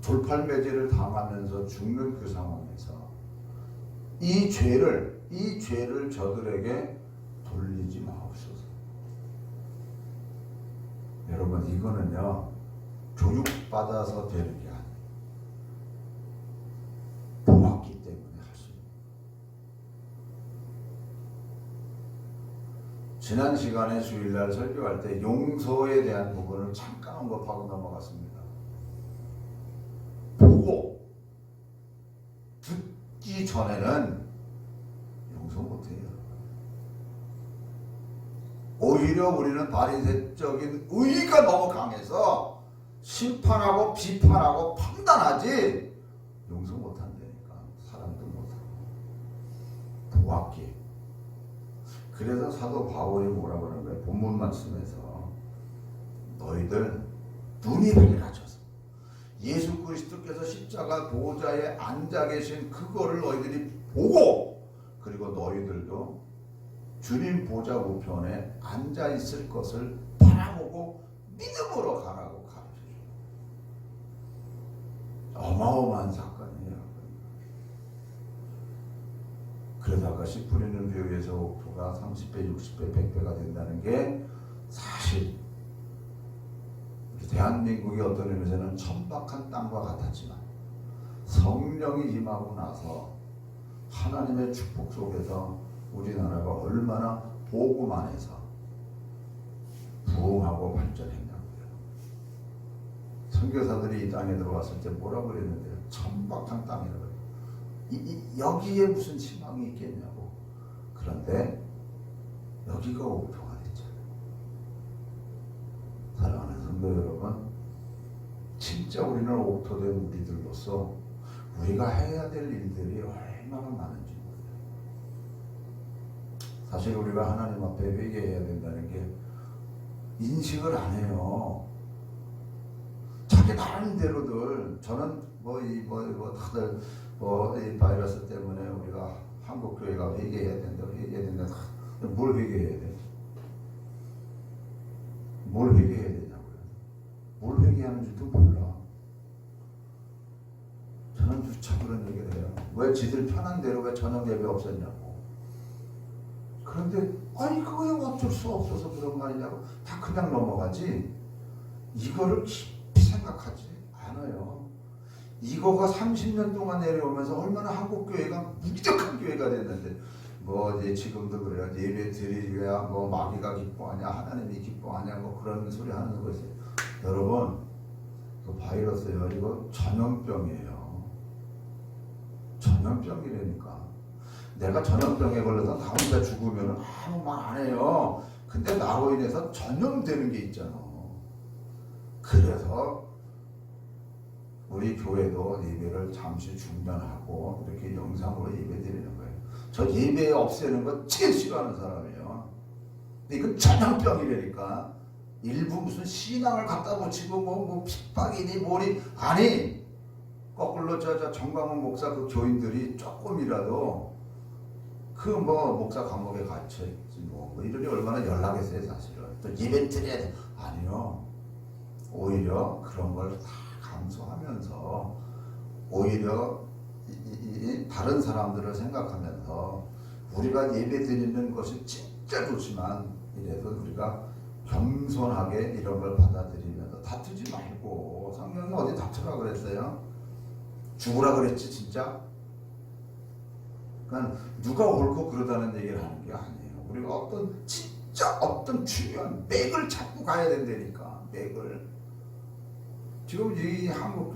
돌팔매질을 당하면서 죽는 그 상황에서 이 죄를 저들에게 돌리지 마옵소서. 여러분, 이거는요 교육받아서 되는 게 아니에요. 보았기 때문에 할 수 있는. 지난 시간에 주일날 설교할 때 용서에 대한 부분을 잠깐 언급하고 넘어갔습니다. 보고 듣기 전에는 용서 못해요. 오히려 우리는 바리새적인 의의가 너무 강해서 심판하고 비판하고 판단하지 용서 못한다니까. 사람도 못하고. 보았기. 그래서 사도 바울이 뭐라고 그러는 거예요? 본문 말씀에서 너희들 눈이 밝아져서 예수 그리스도께서 십자가 보좌에 앉아 계신 그거를 너희들이 보고, 그리고 너희들도 주님 보좌 우편에 앉아 있을 것을 바라보고 믿음으로 가라고 가르쳐줘요. 어마어마한 사건이에요. 그러다가 씨 뿌리는 벼에서 옥토가 30배, 60배, 100배가 된다는 게 사실 우리 대한민국이 어떤 의미에서는 천박한 땅과 같았지만 성령이 임하고 나서 하나님의 축복 속에서 우리나라가 얼마나 복음 안에서 부흥하고 발전했냐고요. 선교사들이 이 땅에 들어왔을 때 뭐라고 그랬는데요? 천박한 땅이라고. 여기에 무슨 희망이 있겠냐고. 그런데 여기가 옥토가 됐잖아요. 사랑하는 성도 여러분, 진짜 우리는 옥토된 우리들로서 우리가 해야 될 일들이 얼마나 많은지 몰라요. 사실 우리가 하나님 앞에 회개해야 된다는 게 인식을 안 해요. 자기 나름대로들. 저는 다들 이 바이러스 때문에 우리가 한국 교회가 회개해야 된다. 뭘 회개해야 돼? 뭘 회개해야 되냐고요? 뭘 회개하는지도 몰라. 저는 누차 그런 얘기를 해요. 왜 지들 편한 대로 왜 저녁 예배 없었냐고. 그런데 그거야 어쩔 수 없어서 그런 거 아니냐고 다 그냥 넘어가지 이거를 깊이 생각하지 않아요. 이거가 30년 동안 내려오면서 얼마나 한국 교회가 무기력한 교회가 됐는데 이제 지금도 그래요. 예배 드리려야 마귀가 기뻐하냐 하나님이 기뻐하냐 그런 소리 하는 것이. 여러분, 그 바이러스요, 이거 전염병이에요. 전염병이라니까. 내가 전염병에 걸려서 나 혼자 죽으면 아무 말 안 해요. 근데 나로 인해서 전염되는 게 있잖아. 그래서 우리 교회도 예배를 잠시 중단하고 이렇게 영상으로 예배 드리는 거예요. 저 예배 없애는 거 제일 싫어하는 사람이에요. 근데 이건 전염병이라니까. 일부 무슨 신앙을 갖다 붙이고 핍박이니 뭐니 아니. 거꾸로 저 정광훈 목사 그 교인들이 조금이라도 목사 감옥에 갇혀있지 이러니 얼마나 연락했어요 사실은. 또 예배 드려야 돼. 아니요. 오히려 그런 걸 다 감수하면서 오히려 다른 사람들을 생각하면서 우리가 예배 드리는 것이 진짜 좋지만 이래도 우리가 겸손하게 이런 걸 받아들이면서 다투지 말고. 성경이 어디 다투라 그랬어요? 죽으라 그랬지 진짜? 그러니까 누가 옳고 그러다는 얘기를 하는 게 아니에요. 우리가 진짜 어떤 중요한 맥을 잡고 가야 된다니까. 맥을. 지금 이 한국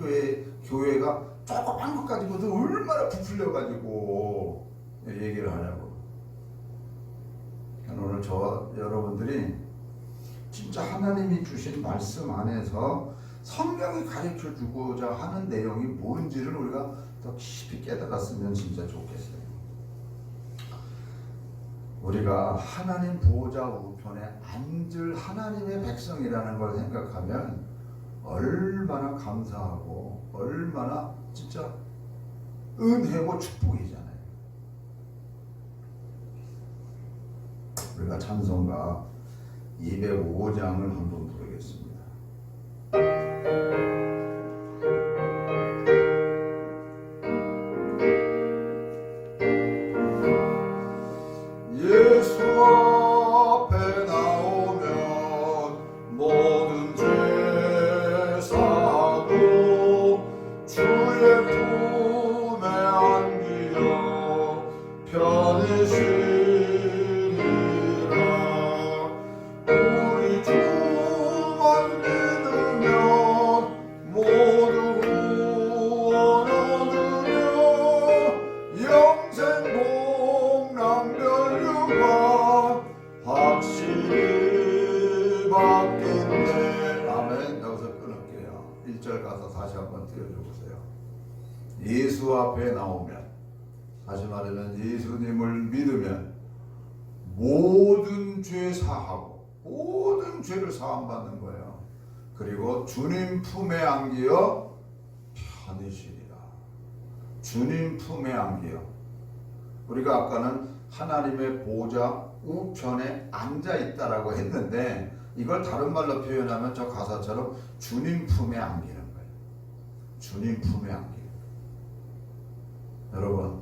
교회가 조그만 것 가지고도 얼마나 부풀려 가지고 얘기를 하냐고. 오늘 여러분들이 진짜 하나님이 주신 말씀 안에서 성경이 가르쳐 주고자 하는 내용이 뭔지를 우리가 더 깊이 깨달았으면 진짜 좋겠어요. 우리가 하나님 보호자 우편에 앉을 하나님의 백성이라는 걸 생각하면 얼마나 감사하고 얼마나 진짜 은혜고 축복이잖아요. 우리가 찬송가 205장을 한번 부르겠습니다. 예수 앞에 나오면 모든 죄 사고 주의 품에 안기어 편히 쉬리라. 우리 주만 믿으면 모두 구원 얻으며 영생 복랑별류가 확실히 받겠네. 아멘. 여기서 끊을게요. 1절 가서 다시 한번 띄워줘 보세요. 예수 앞에 나오면, 다시 말하면 예수님을 믿으면 모든 죄 사하고 모든 죄를 사함받는 거예요. 그리고 주님 품에 안기어 편히 쉬리라. 주님 품에 안기어. 우리가 아까는 하나님의 보좌 우편에 앉아 있다라고 했는데, 이걸 다른 말로 표현하면 저 가사처럼 주님 품에 안기는 거예요. 주님 품에 안기는 거예요. 여러분,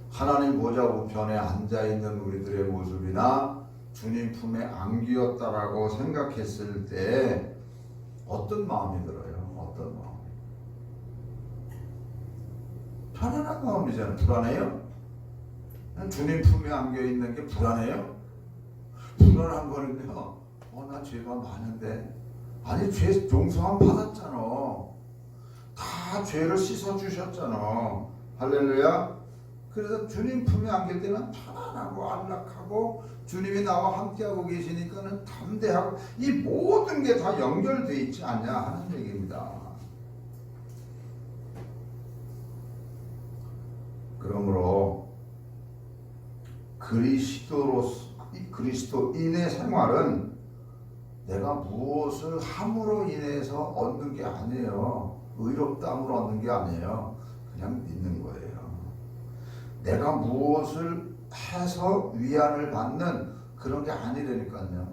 하나님 보좌 우편에 앉아 있는 우리들의 모습이나 주님 품에 안기었다라고 생각했을 때 어떤 마음이 들어요? 어떤 마음? 편안한 마음이잖아요. 불안해요? 주님 품에 안겨 있는 게 불안해요? 불안한 거는요, 나 죄가 많은데. 아니, 죄 용서함 받았잖아. 다 죄를 씻어 주셨잖아. 할렐루야. 그래서 주님 품에 안길 때는 편안하고 안락하고, 주님이 나와 함께하고 계시니까는 담대하고, 이 모든 게 다 연결되어 있지 않냐 하는 얘기입니다. 그러므로 그리스도인의 생활은 내가 무엇을 함으로 인해서 얻는 게 아니에요. 의롭다함으로 얻는 게 아니에요. 그냥 믿는 거예요. 내가 무엇을 해서 위안을 받는 그런 게 아니라니까요.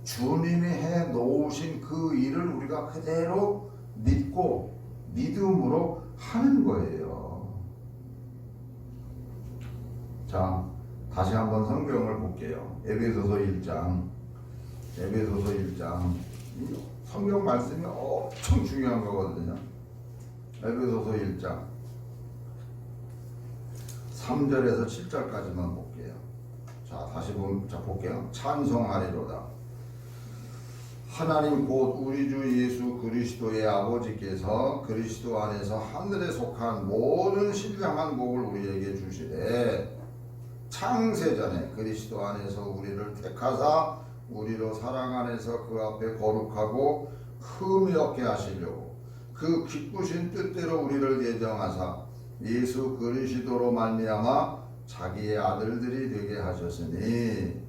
주님이 해 놓으신 그 일을 우리가 그대로 믿고 믿음으로 하는 거예요. 자, 다시 한번 성경을 볼게요. 에베소서 1장. 에베소서 1장. 성경 말씀이 엄청 중요한 거거든요. 에베소서 1장 3절에서 7절까지만 볼게요. 자, 다시 볼게요. 찬송하리로다. 하나님 곧 우리 주 예수 그리스도의 아버지께서 그리스도 안에서 하늘에 속한 모든 신령한 복을 우리에게 주시되, 창세전에 그리스도 안에서 우리를 택하사 우리로 사랑 안에서 그 앞에 거룩하고 흠이 없게 하시려고 그 기쁘신 뜻대로 우리를 예정하사 예수 그리스도로 말미암아 자기의 아들들이 되게 하셨으니,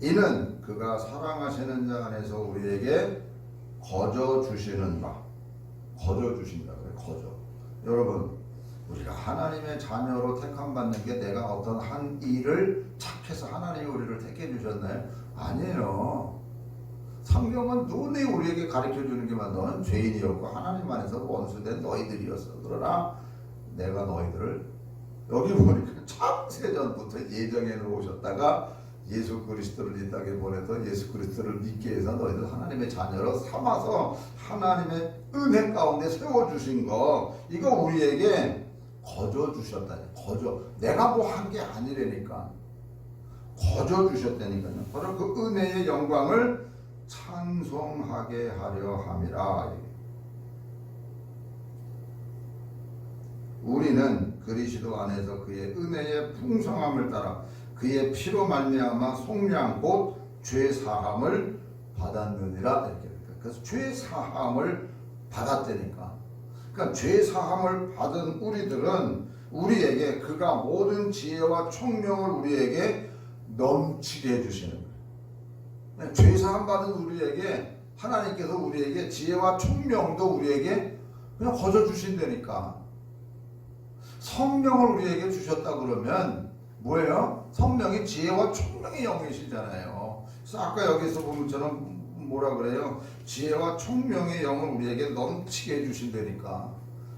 이는 그가 사랑하시는 자 안에서 우리에게 거저 주시는 바. 거저 주신다 그래요. 거저. 여러분, 우리가 하나님의 자녀로 택함 받는 게 내가 어떤 한 일을 착해서 하나님이 우리를 택해 주셨나요? 아니에요. 성경은 눈에 우리에게 가르쳐 주는 게만, 너는 죄인이었고 하나님 안에서 원수된 너희들이었어. 그러나 내가 너희들을, 여기 보니까 창세전부터 예정해 놓으셨다가 예수 그리스도를 이 땅에 보내서 예수 그리스도를 믿게 해서 너희들 하나님의 자녀로 삼아서 하나님의 은혜 가운데 세워주신 거, 이거 우리에게 거저 주셨다니. 거저. 내가 뭐 한 게 아니라니까. 거저 주셨다니까요. 바로 그 은혜의 영광을 찬송하게 하려 함이라. 우리는 그리스도 안에서 그의 은혜의 풍성함을 따라 그의 피로 말미암아 속량 곧 죄 사함을 받았느니라. 이렇게. 그래서 죄 사함을 받았다니까. 그러니까 죄 사함을 받은 우리들은 우리에게 그가 모든 지혜와 총명을 우리에게 넘치게 해주시는 거예요. 죄 사함 받은 우리에게 하나님께서 우리에게 지혜와 총명도 우리에게 그냥 거저 주신다니까. 성령을 우리에게 주셨다 그러면 뭐예요? 성령이 지혜와 총명의 영이시잖아요. 그래서 아까 여기서 보면처럼 뭐라 그래요? 지혜와 총명의 영을 우리에게 넘치게 해주신다니까.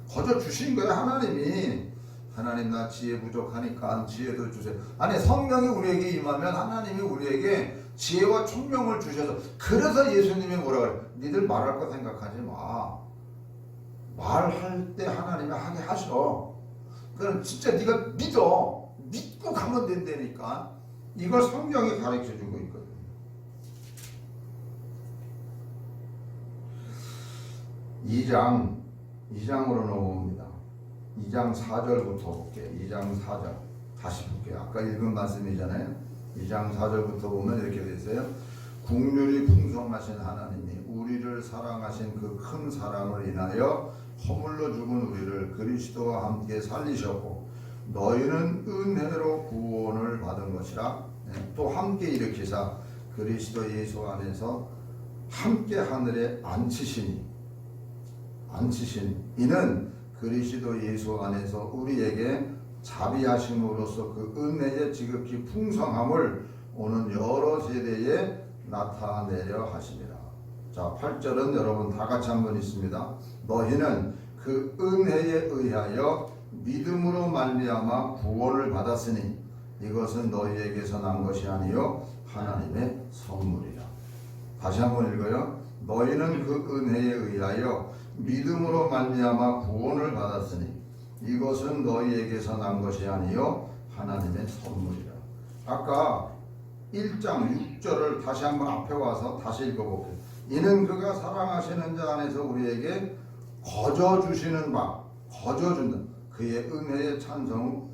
거저 주신 거예요. 하나님이. 하나님 나 지혜 부족하니까 지혜도 주세요. 아니 성령이 우리에게 임하면 하나님이 우리에게 지혜와 총명을 주셔서, 그래서 예수님이 뭐라 그래요? 니들 말할 거 생각하지 마. 말할 때 하나님이 하게 하셔. 그럼 진짜 네가 믿고 가면 된다니까. 이걸 성경이 가르쳐주고 있거든. 2장으로 넘어옵니다. 2장 4절부터 볼게요. 2장 4절 다시 볼게요. 아까 읽은 말씀이잖아요. 2장 4절부터 보면 이렇게 되어 있어요. 국률이 풍성하신 하나님이 우리를 사랑하신 그 큰 사랑을 인하여 허물로 죽은 우리를 그리스도와 함께 살리셨고 너희는 은혜로 구원을 받은 것이라. 또 함께 일으키사 그리스도 예수 안에서 함께 하늘에 앉히신 이는 그리스도 예수 안에서 우리에게 자비하심으로써 그 은혜의 지극히 풍성함을 오는 여러 세대에 나타내려 하심이라. 자, 8절은 여러분 다 같이 한번 읽습니다. 너희는 그 은혜에 의하여 믿음으로 말미암아 구원을 받았으니 이것은 너희에게서 난 것이 아니요 하나님의 선물이라. 다시 한번 읽어요. 너희는 그 은혜에 의하여 믿음으로 말미암아 구원을 받았으니 이것은 너희에게서 난 것이 아니요 하나님의 선물이라. 아까 1장 6절을 다시 한번 앞에 와서 다시 읽어볼게요. 이는 그가 사랑하시는 자 안에서 우리에게 거저 주시는 바, 거저 준다. 그의 은혜의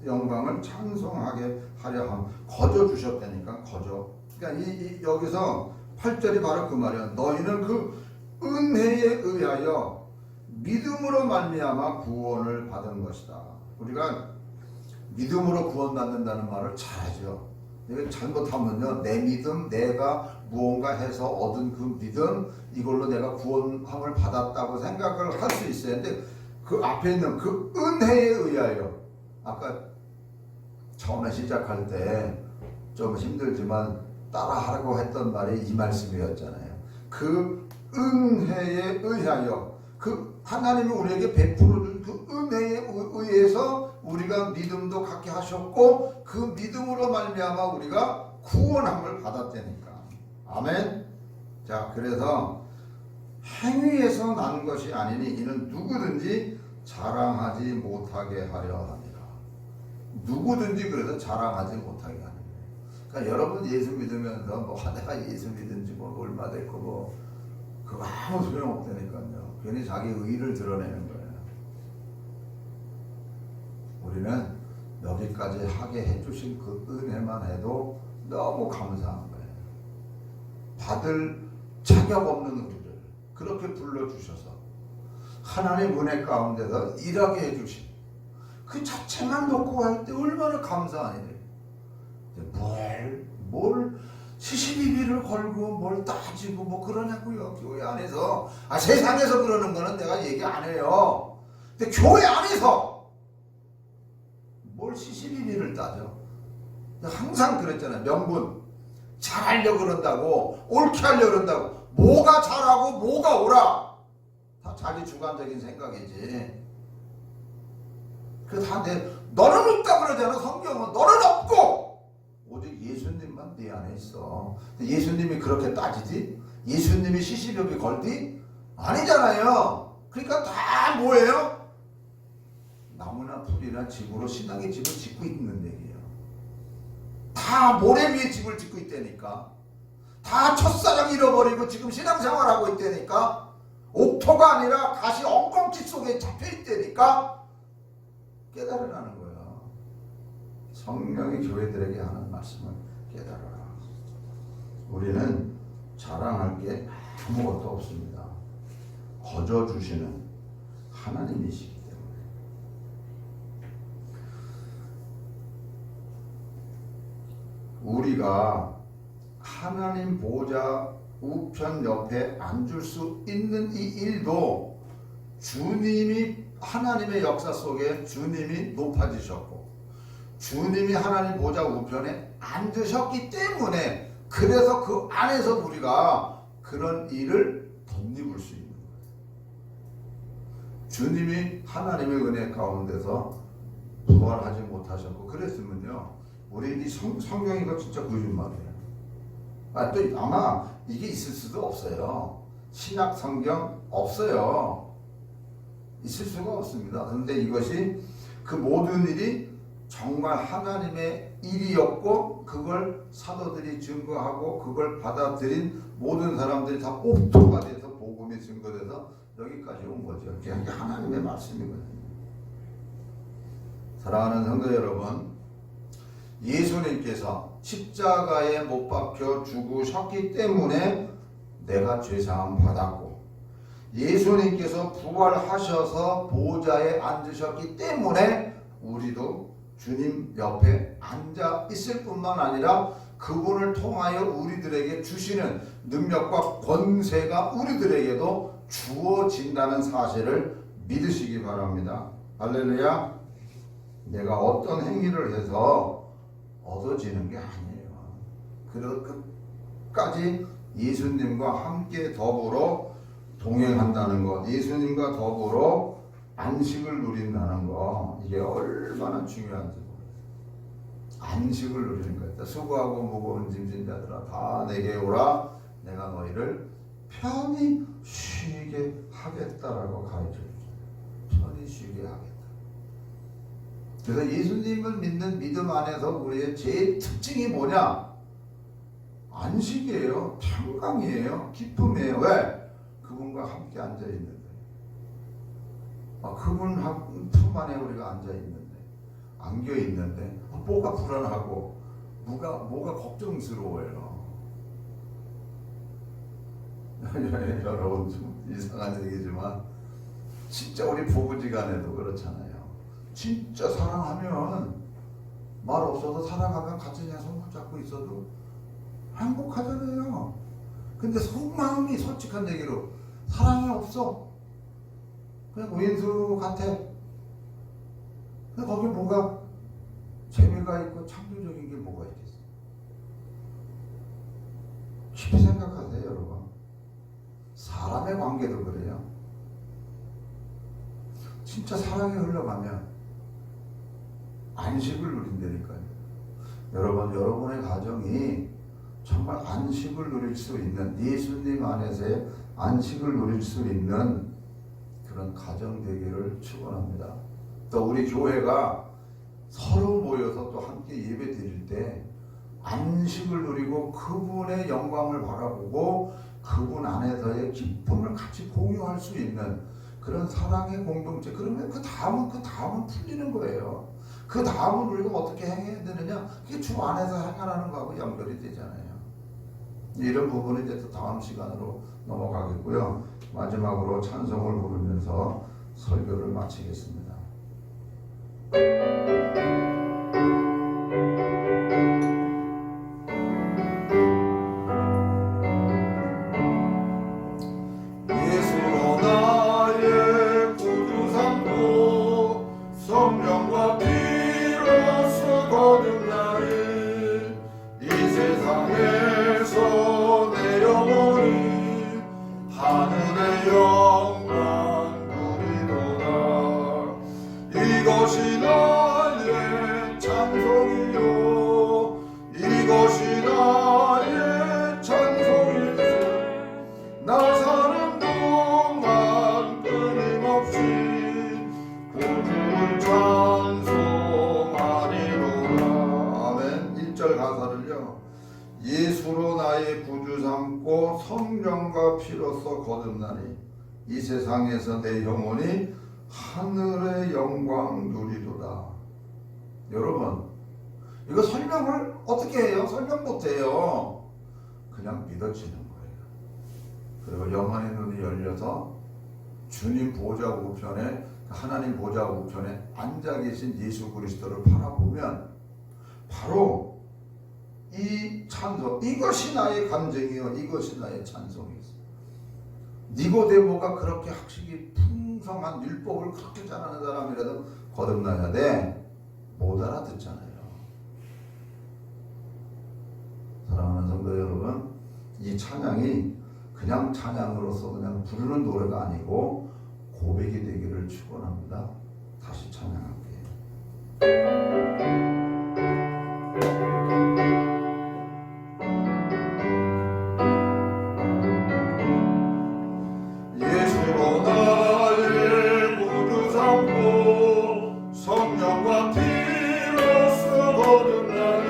영광을 찬송하게 하려 함. 거저 주셨다니까. 거저. 그러니까 여기서 8절이 바로 그 말이야. 너희는 그 은혜에 의하여 믿음으로 말미암아 구원을 받은 것이다. 우리가 믿음으로 구원받는다는 말을 잘하죠. 이거 잘못하면요, 내 믿음, 내가 무언가 해서 얻은 그 믿음, 이걸로 내가 구원함을 받았다고 생각을 할 수 있어요. 근데 그 앞에 있는 그 은혜에 의하여, 아까 처음에 시작할 때 좀 힘들지만 따라하라고 했던 말이 이 말씀이었잖아요. 그 은혜에 의하여, 그 하나님이 우리에게 베풀어 준 그 은혜에 의해서 우리가 믿음도 갖게 하셨고 그 믿음으로 말미암아 우리가 구원함을 받았다니까. 아멘. 자, 그래서 행위에서 난 것이 아니니 이는 누구든지 자랑하지 못하게 하려 합니다. 누구든지 그래서 자랑하지 못하게 하는 거예요. 그러니까 여러분 예수 믿으면서 뭐 내가 예수 믿은지 뭐 얼마 됐고 뭐 그거 아무 소용 없다니까요. 괜히 자기 의의를 드러내는 거예요. 우리는 여기까지 하게 해주신 그 은혜만 해도 너무 감사한 거예요. 받을 자격 없는 우리를 그렇게 불러주셔서 하나님 은혜 가운데서 일하게 해주신 그 자체만 놓고 할 때 얼마나 감사하니. 뭘 시시비비를 걸고 뭘 따지고 뭐 그러냐고요. 교회 안에서. 세상에서 그러는 거는 내가 얘기 안 해요. 근데 교회 안에서 뭘 시시비비를 따져. 항상 그랬잖아요. 명분 잘하려고 그런다고, 옳게 하려고 그런다고, 뭐가 잘하고 뭐가 옳아, 다 자기 주관적인 생각이지. 그 다 너는 없다 그러잖아. 성경은 너는 없고 오직 예수님만 네 안에 있어. 예수님이 그렇게 따지지? 예수님이 시시비비 걸디? 아니잖아요. 그러니까 다 뭐예요? 나무나 풀이나 집으로 신앙의 집을 짓고 있는 얘기예요. 다 모래 위에 집을 짓고 있다니까. 다 첫사랑 잃어버리고 지금 신앙생활하고 있다니까. 옥토가 아니라 가시 엉겅퀴 속에 잡혀있다니까. 깨달으라는 거야. 성령이 교회들에게 하는 말씀을 깨달아라. 우리는 자랑할 게 아무것도 없습니다. 거저 주시는 하나님이시기 때문에. 우리가 하나님 보좌 우편 옆에 앉을 수 있는 이 일도 주님이 하나님의 역사 속에 주님이 높아지셨고 주님이 하나님 보좌 우편에 앉으셨기 때문에 그래서 그 안에서 우리가 그런 일을 덧입을 수 있는 거예요. 주님이 하나님의 은혜 가운데서 부활하지 못하셨고 그랬으면요 우리 이 성경이 이거 진짜 거짓말이에요. 또 아마 이게 있을 수도 없어요. 신약 성경 없어요. 있을 수가 없습니다. 그런데 이것이 그 모든 일이 정말 하나님의 일이었고 그걸 사도들이 증거하고 그걸 받아들인 모든 사람들이 다 옥토가 돼서 복음이 증거돼서 여기까지 온 거죠. 이게 하나님의 말씀이거든요. 사랑하는 성도 여러분, 예수님께서 십자가에 못 박혀 죽으셨기 때문에 내가 죄사함 받았고 예수님께서 부활하셔서 보좌에 앉으셨기 때문에 우리도 주님 옆에 앉아 있을 뿐만 아니라 그분을 통하여 우리들에게 주시는 능력과 권세가 우리들에게도 주어진다는 사실을 믿으시기 바랍니다. 할렐루야. 내가 어떤 행위를 해서 얻어지는 게 아니에요. 그래서 끝까지 예수님과 함께 더불어 동행한다는 것, 예수님과 더불어 안식을 누린다는 거, 이게 얼마나 중요한지 모르겠어요. 안식을 누리는 거예요. 수고하고 무거운 짐진 자들아 다 내게 오라 내가 너희를 편히 쉬게 하겠다라고 가르쳐주죠. 편히 쉬게 하겠다. 그래서 예수님을 믿는 믿음 안에서 우리의 제일 특징이 뭐냐? 안식이에요. 평강이에요. 기쁨이에요. 왜? 그분과 함께 앉아있는데 그분 품 안에 우리가 앉아있는데 안겨있는데 뭐가 불안하고 뭐가 걱정스러워요. 여러분 좀 이상한 얘기지만 진짜 우리 부부지간에도 그렇잖아요. 진짜 사랑하면 말 없어도 사랑하면 같이 그냥 손 붙잡고 있어도 행복하잖아요. 근데 속마음이 솔직한 얘기로 사랑이 없어. 그냥 왼수 같아. 근데 거기 뭐가 재미가 있고 창조적인 게 뭐가 있겠어? 깊이 생각하세요, 여러분. 사람의 관계도 그래요. 진짜 사랑이 흘러가면 안식을 누린다니까요. 여러분, 여러분의 가정이 정말 안식을 누릴 수 있는, 예수님 안에서의 안식을 누릴 수 있는 그런 가정 되기를 축원합니다. 또 우리 교회가 서로 모여서 또 함께 예배 드릴 때 안식을 누리고 그분의 영광을 바라보고 그분 안에서의 기쁨을 같이 공유할 수 있는 그런 사랑의 공동체. 그러면 그 다음은 풀리는 거예요. 그 다음은 우리가 어떻게 행해야 되느냐? 그게 주 안에서 행하라는 거하고 연결이 되잖아요. 이런 부분은 이제 또 다음 시간으로 넘어가겠고요. 마지막으로 찬송을 부르면서 설교를 마치겠습니다. 예수로 나의 구주 삼고 성령과 피로써 거듭나리 이 세상에서 내 영혼이 하늘의 영광 누리도다. 이것이 나의 찬송이요 이것이 나의 찬송이요 나 사는 동안 끊임없이 구주를 찬송하리로다. 아멘. 1절 가사를요. 예수로 나의 구주 삼고 성령과 피로써 거듭나니 이 세상에서 내 영혼이 하늘의 영광 누리도다. 여러분, 이거 설명을 어떻게 해요? 설명 못해요. 그냥 믿어지는 거예요. 그리고 영혼의 눈이 열려서 주님 보좌 우편에, 하나님 보좌 우편에 앉아 계신 예수 그리스도를 바라보면 바로 이 찬송, 이것이 나의 감정이요 이것이 나의 찬송이었어요. 니고데모가 그렇게 학식이 풍성한 율법을 그렇게 잘하는 사람이라도 거듭나야 돼. 못 알아듣잖아요. 사랑하는 성도 여러분, 이 찬양이 그냥 찬양으로서 그냥 부르는 노래가 아니고 고백이 되기를 축원합니다. 다시 찬양할게요. 예수로 나를 구주 삼고 성령과 피로써 거듭나니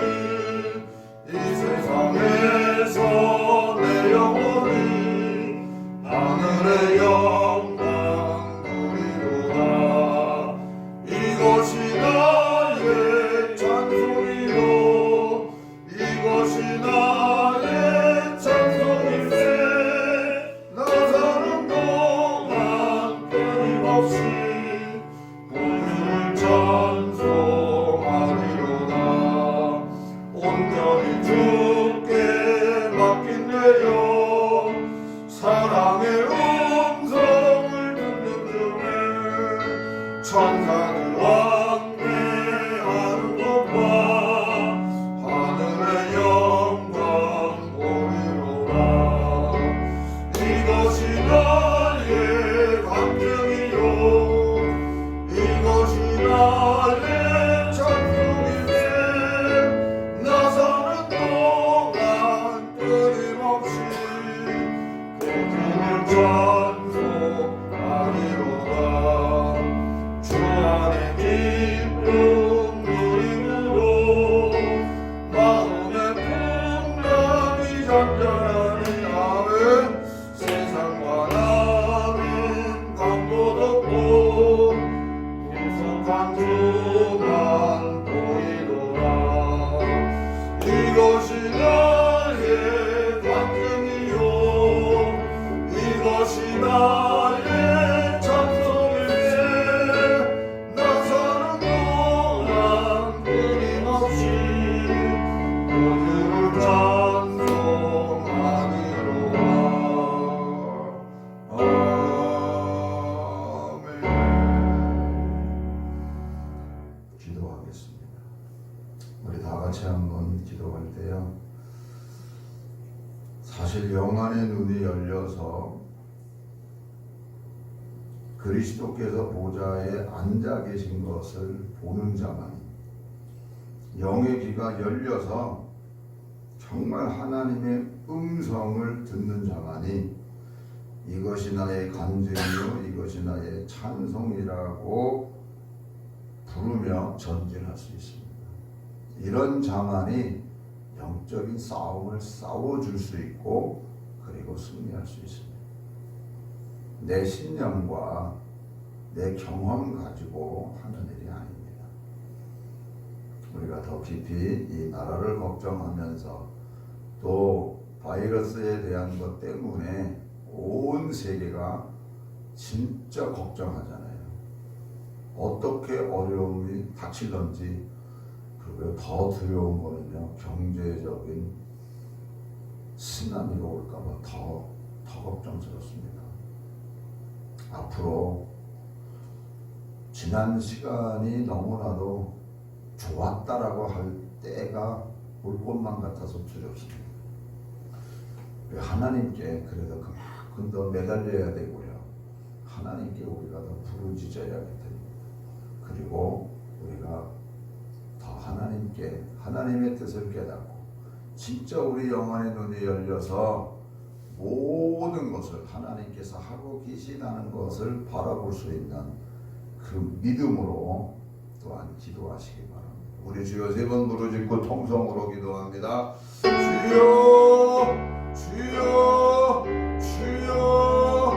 이 세상에서 내 영혼이 하늘의 영광 누리도다. 이것이 나의 찬송이요 이것이 나의 찬송이세. 나 사는 동안 끊임없이 구주를 찬송하리로다. 온전히 주께 맡긴내요. 사랑의 음성을 듣는 중에 천사들 왕래하는 것과 하늘의 영광 보리로다. 이것이 나의 감정이요 이것이 나의 찬송이세. 나 사는 동안 끊임없이 구주를 찬송하리로다. 주 안에 기쁨 누림으로 마음의 풍랑이 잔잔하니 아멘. 세상과 나는 강도 덮고 구속한 주만 보이도다. 이것이 나의 간증이요 이것이 나의 찬송이세. 나 사는 동안 끊임없이 구주를 찬송하리로다. 아멘. 기도하겠습니다. 우리 다 같이 한번 기도할 때요. 사실 영안의 눈이 열려서 그리스도께서 보좌에 앉아 계신 것을 보는 자만이, 영의 귀가 열려서 정말 하나님의 음성을 듣는 자만이 이것이 나의 간증이요 이것이 나의 찬송이라고 부르며 전진할 수 있습니다. 이런 자만이 영적인 싸움을 싸워줄 수 있고 그리고 승리할 수 있습니다. 내 신념과 내 경험 가지고 하는 일이 아닙니다. 우리가 더 깊이 이 나라를 걱정하면서 또 바이러스에 대한 것 때문에 온 세계가 진짜 걱정하잖아요. 어떻게 어려움이 닥칠런지. 그리고 더 두려운 거는요, 경제적인 쓰나미가 올까봐 더 걱정스럽습니다. 앞으로 지난 시간이 너무나도 좋았다라고 할 때가 올 것만 같아서 두렵습니다. 하나님께 그래도 그만큼 더 매달려야 되고요. 하나님께 우리가 더 부르짖어야겠다. 그리고 우리가 더 하나님께 하나님의 뜻을 깨닫고 진짜 우리 영혼의 눈이 열려서 모든 것을 하나님께서 하고 계시다는 것을 바라볼 수 있는 그 믿음으로 또한 기도하시기 바랍니다. 우리 주여 세 번 부르짖고 통성으로 기도합니다. 주여 주여 주여.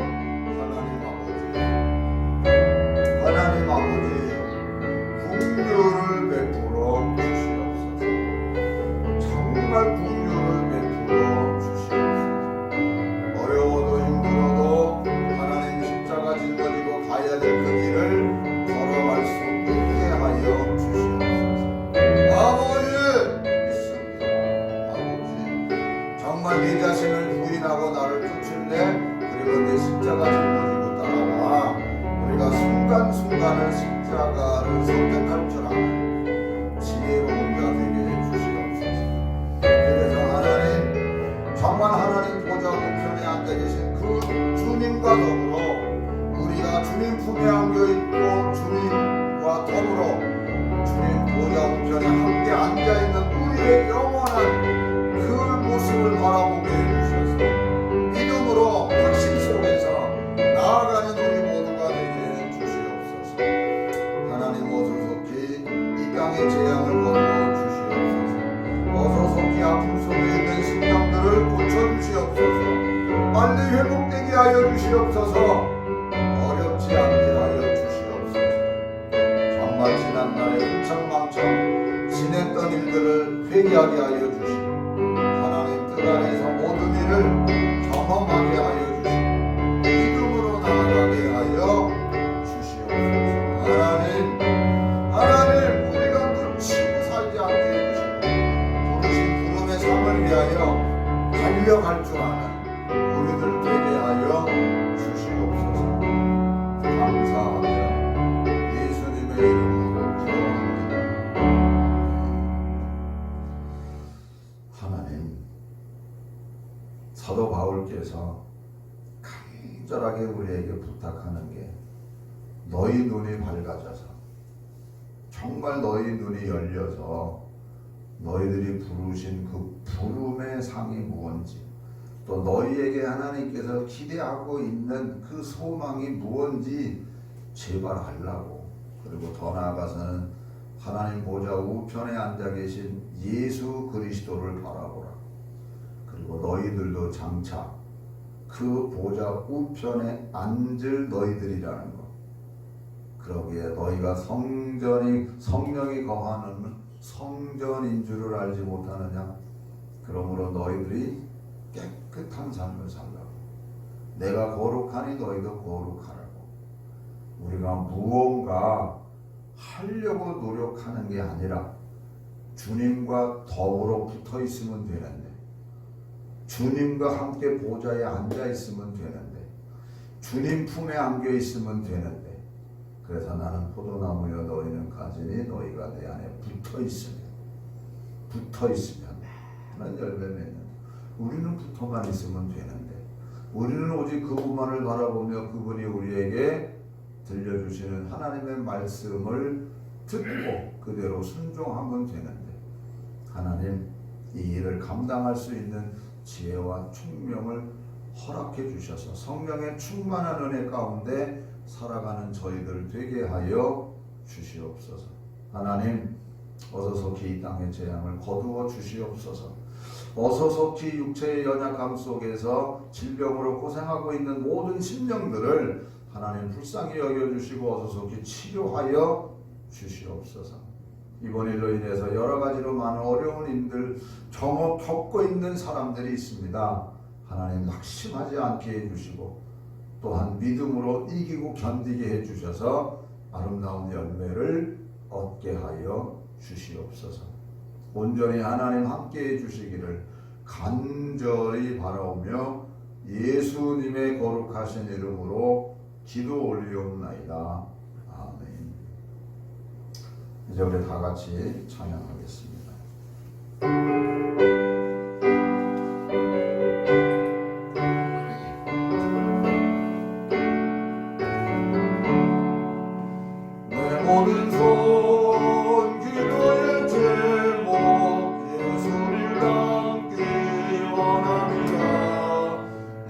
하나님 아버지 긍휼을 베풀어 주시옵소서. 정말 긍휼을 베풀어 주시옵소서. 어려워도 힘들어도 하나님 십자가 짊어지고 가야 될 그 길을 걸어갈 수 있게 하여 주시옵소서. 아버지 믿습니다. 아버지 정말 네 자신을 부인하고 나를 쫓을래? 우리가 내 십자가 짊어지고 따라와. 우리가 순간순간을 십자가를 선택할 줄 아는 지혜로운 자 되게 해주시옵소서. 그래서 하나님, 정말 하나님 보좌 우편에 앉아 계신 그 주님과 더불어 우리가 주님 품에 안겨있고 주님과 더불어 주님 보좌 우편에 함께 앉아있는 우리의 영원한 그 모습을 바라보게 해주셔서 믿음으로 확신 속에서 나아가는 우리 모두가 되게 해주시옵소서. 하나님 어서 속히 이 땅의 재앙을 거두어 주시옵소서. 어서 속히 아픔 속에 있는 심령들을 고쳐주시옵소서. 빨리 회복되게 하여 주시옵소서. 어렵지 않게 하여 주시옵소서. 정말 지난날에 흥청망청 지냈던 일들을 회개하게 하여 주시고 하나님 뜻 안에서 모든 일을 경험하게 하여 주시고 믿음으로 나아가게 하여 주시옵소서. 하나님 우리가 놓치고 살지 않게 해주시고 부르신 부름의 삶을 위하여 달려갈 줄 아는 우리들 되게 하여 주시옵소서. 감사하며 예수님의 이름으로 기도합니다. 하나님, 사도 바울께서 간절하게 우리에게 부탁하는 게 너희 눈이 밝아져서 정말 너희 눈이 열려서 너희들이 부르신 그 부름의 상이 무언지 또 너희에게 하나님께서 기대하고 있는 그 소망이 무언지 제발 알라고, 그리고 더 나아가서는 하나님 보좌 우편에 앉아 계신 예수 그리스도를 바라보라. 그리고 너희들도 장차 그 보좌 우편에 앉을 너희들이라는 것. 그러기에 너희가 성령이 거하는 성전인 줄을 알지 못하느냐? 그러므로 너희들이 깨끗한 삶을 살라고. 내가 거룩하니 너희도 거룩하라고. 우리가 무언가 하려고 노력하는 게 아니라 주님과 더불어 붙어 있으면 되는데, 주님과 함께 보좌에 앉아 있으면 되는데, 주님 품에 안겨 있으면 되는데, 그래서 나는 포도나무여 너희는 가지니 너희가 내 안에 붙어 있으면 많은 열매 맺는, 우리는 붙어만 있으면 되는데, 우리는 오직 그분만을 바라보며 그분이 우리에게 들려주시는 하나님의 말씀을 듣고 그대로 순종하면 되는데, 하나님 이 일을 감당할 수 있는 지혜와 총명을 허락해 주셔서 성령의 충만한 은혜 가운데 살아가는 저희들 되게 하여 주시옵소서. 하나님 어서 속히 이 땅의 재앙을 거두어 주시옵소서. 어서 속히 육체의 연약함 속에서 질병으로 고생하고 있는 모든 심령들을 하나님 불쌍히 여겨주시고 어서 속히 치료하여 주시옵소서. 이번 일로 인해서 여러 가지로 많은 어려운 일들 겪고 있는 사람들이 있습니다. 하나님 낙심하지 않게 해주시고 또한 믿음으로 이기고 견디게 해주셔서 아름다운 열매를 얻게 하여 주시옵소서. 온전히 하나님 함께 해주시기를 간절히 바라오며 예수님의 거룩하신 이름으로 기도 올리옵나이다. 아멘. 이제 우리 다 같이 찬양하겠습니다. 내 모든 손 기도의 제목 예수를 담기 원합니다.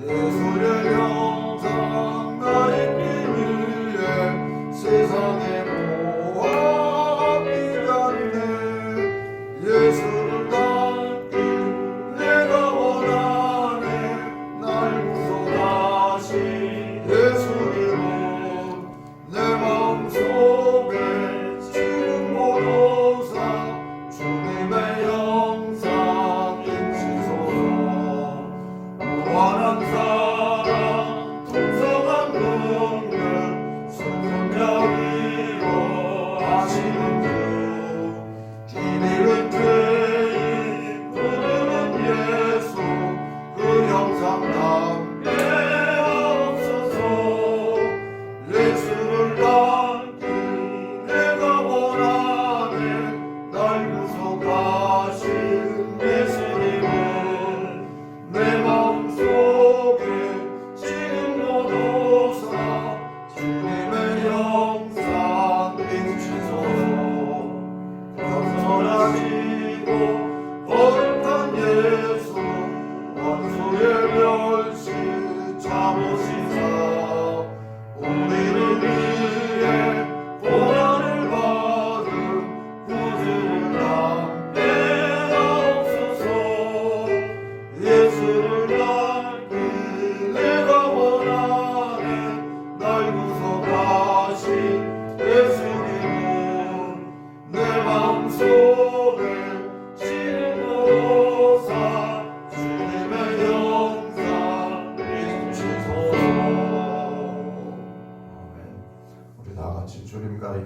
예수의 영상 나의 길 위에 세상의 모압이 닿네. 예수를 담기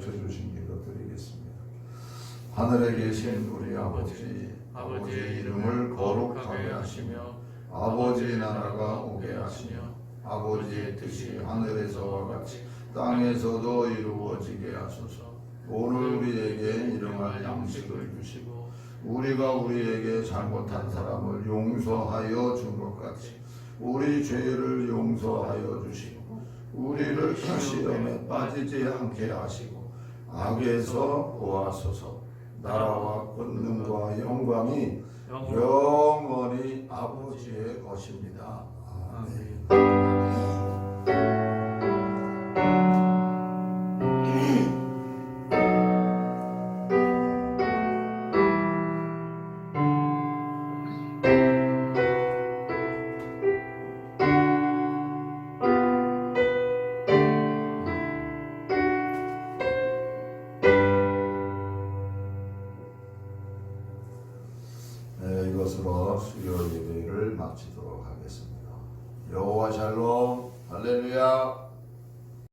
가르쳐 주신 기도 드리겠습니다. 하늘에 계신 우리 아버지, 아버지의 이름을 거룩하게 하시며 아버지의 나라가 오게 하시며 아버지의 뜻이 하늘에서와 같이 땅에서도 이루어지게 하소서. 오늘 우리에게 일용할 양식을 주시고 우리가 우리에게 잘못한 사람을 용서하여 준 것 같이 우리 죄를 용서하여 주시고 우리를 시험에 빠지지 않게 하시고 악에서 구하소서. 나라와 권능과 영광이 영원히 아버지의 것입니다. 아멘. 네, 이것으로 수요 예배를 마치도록 하겠습니다. 여호와 샬롬, 할렐루야.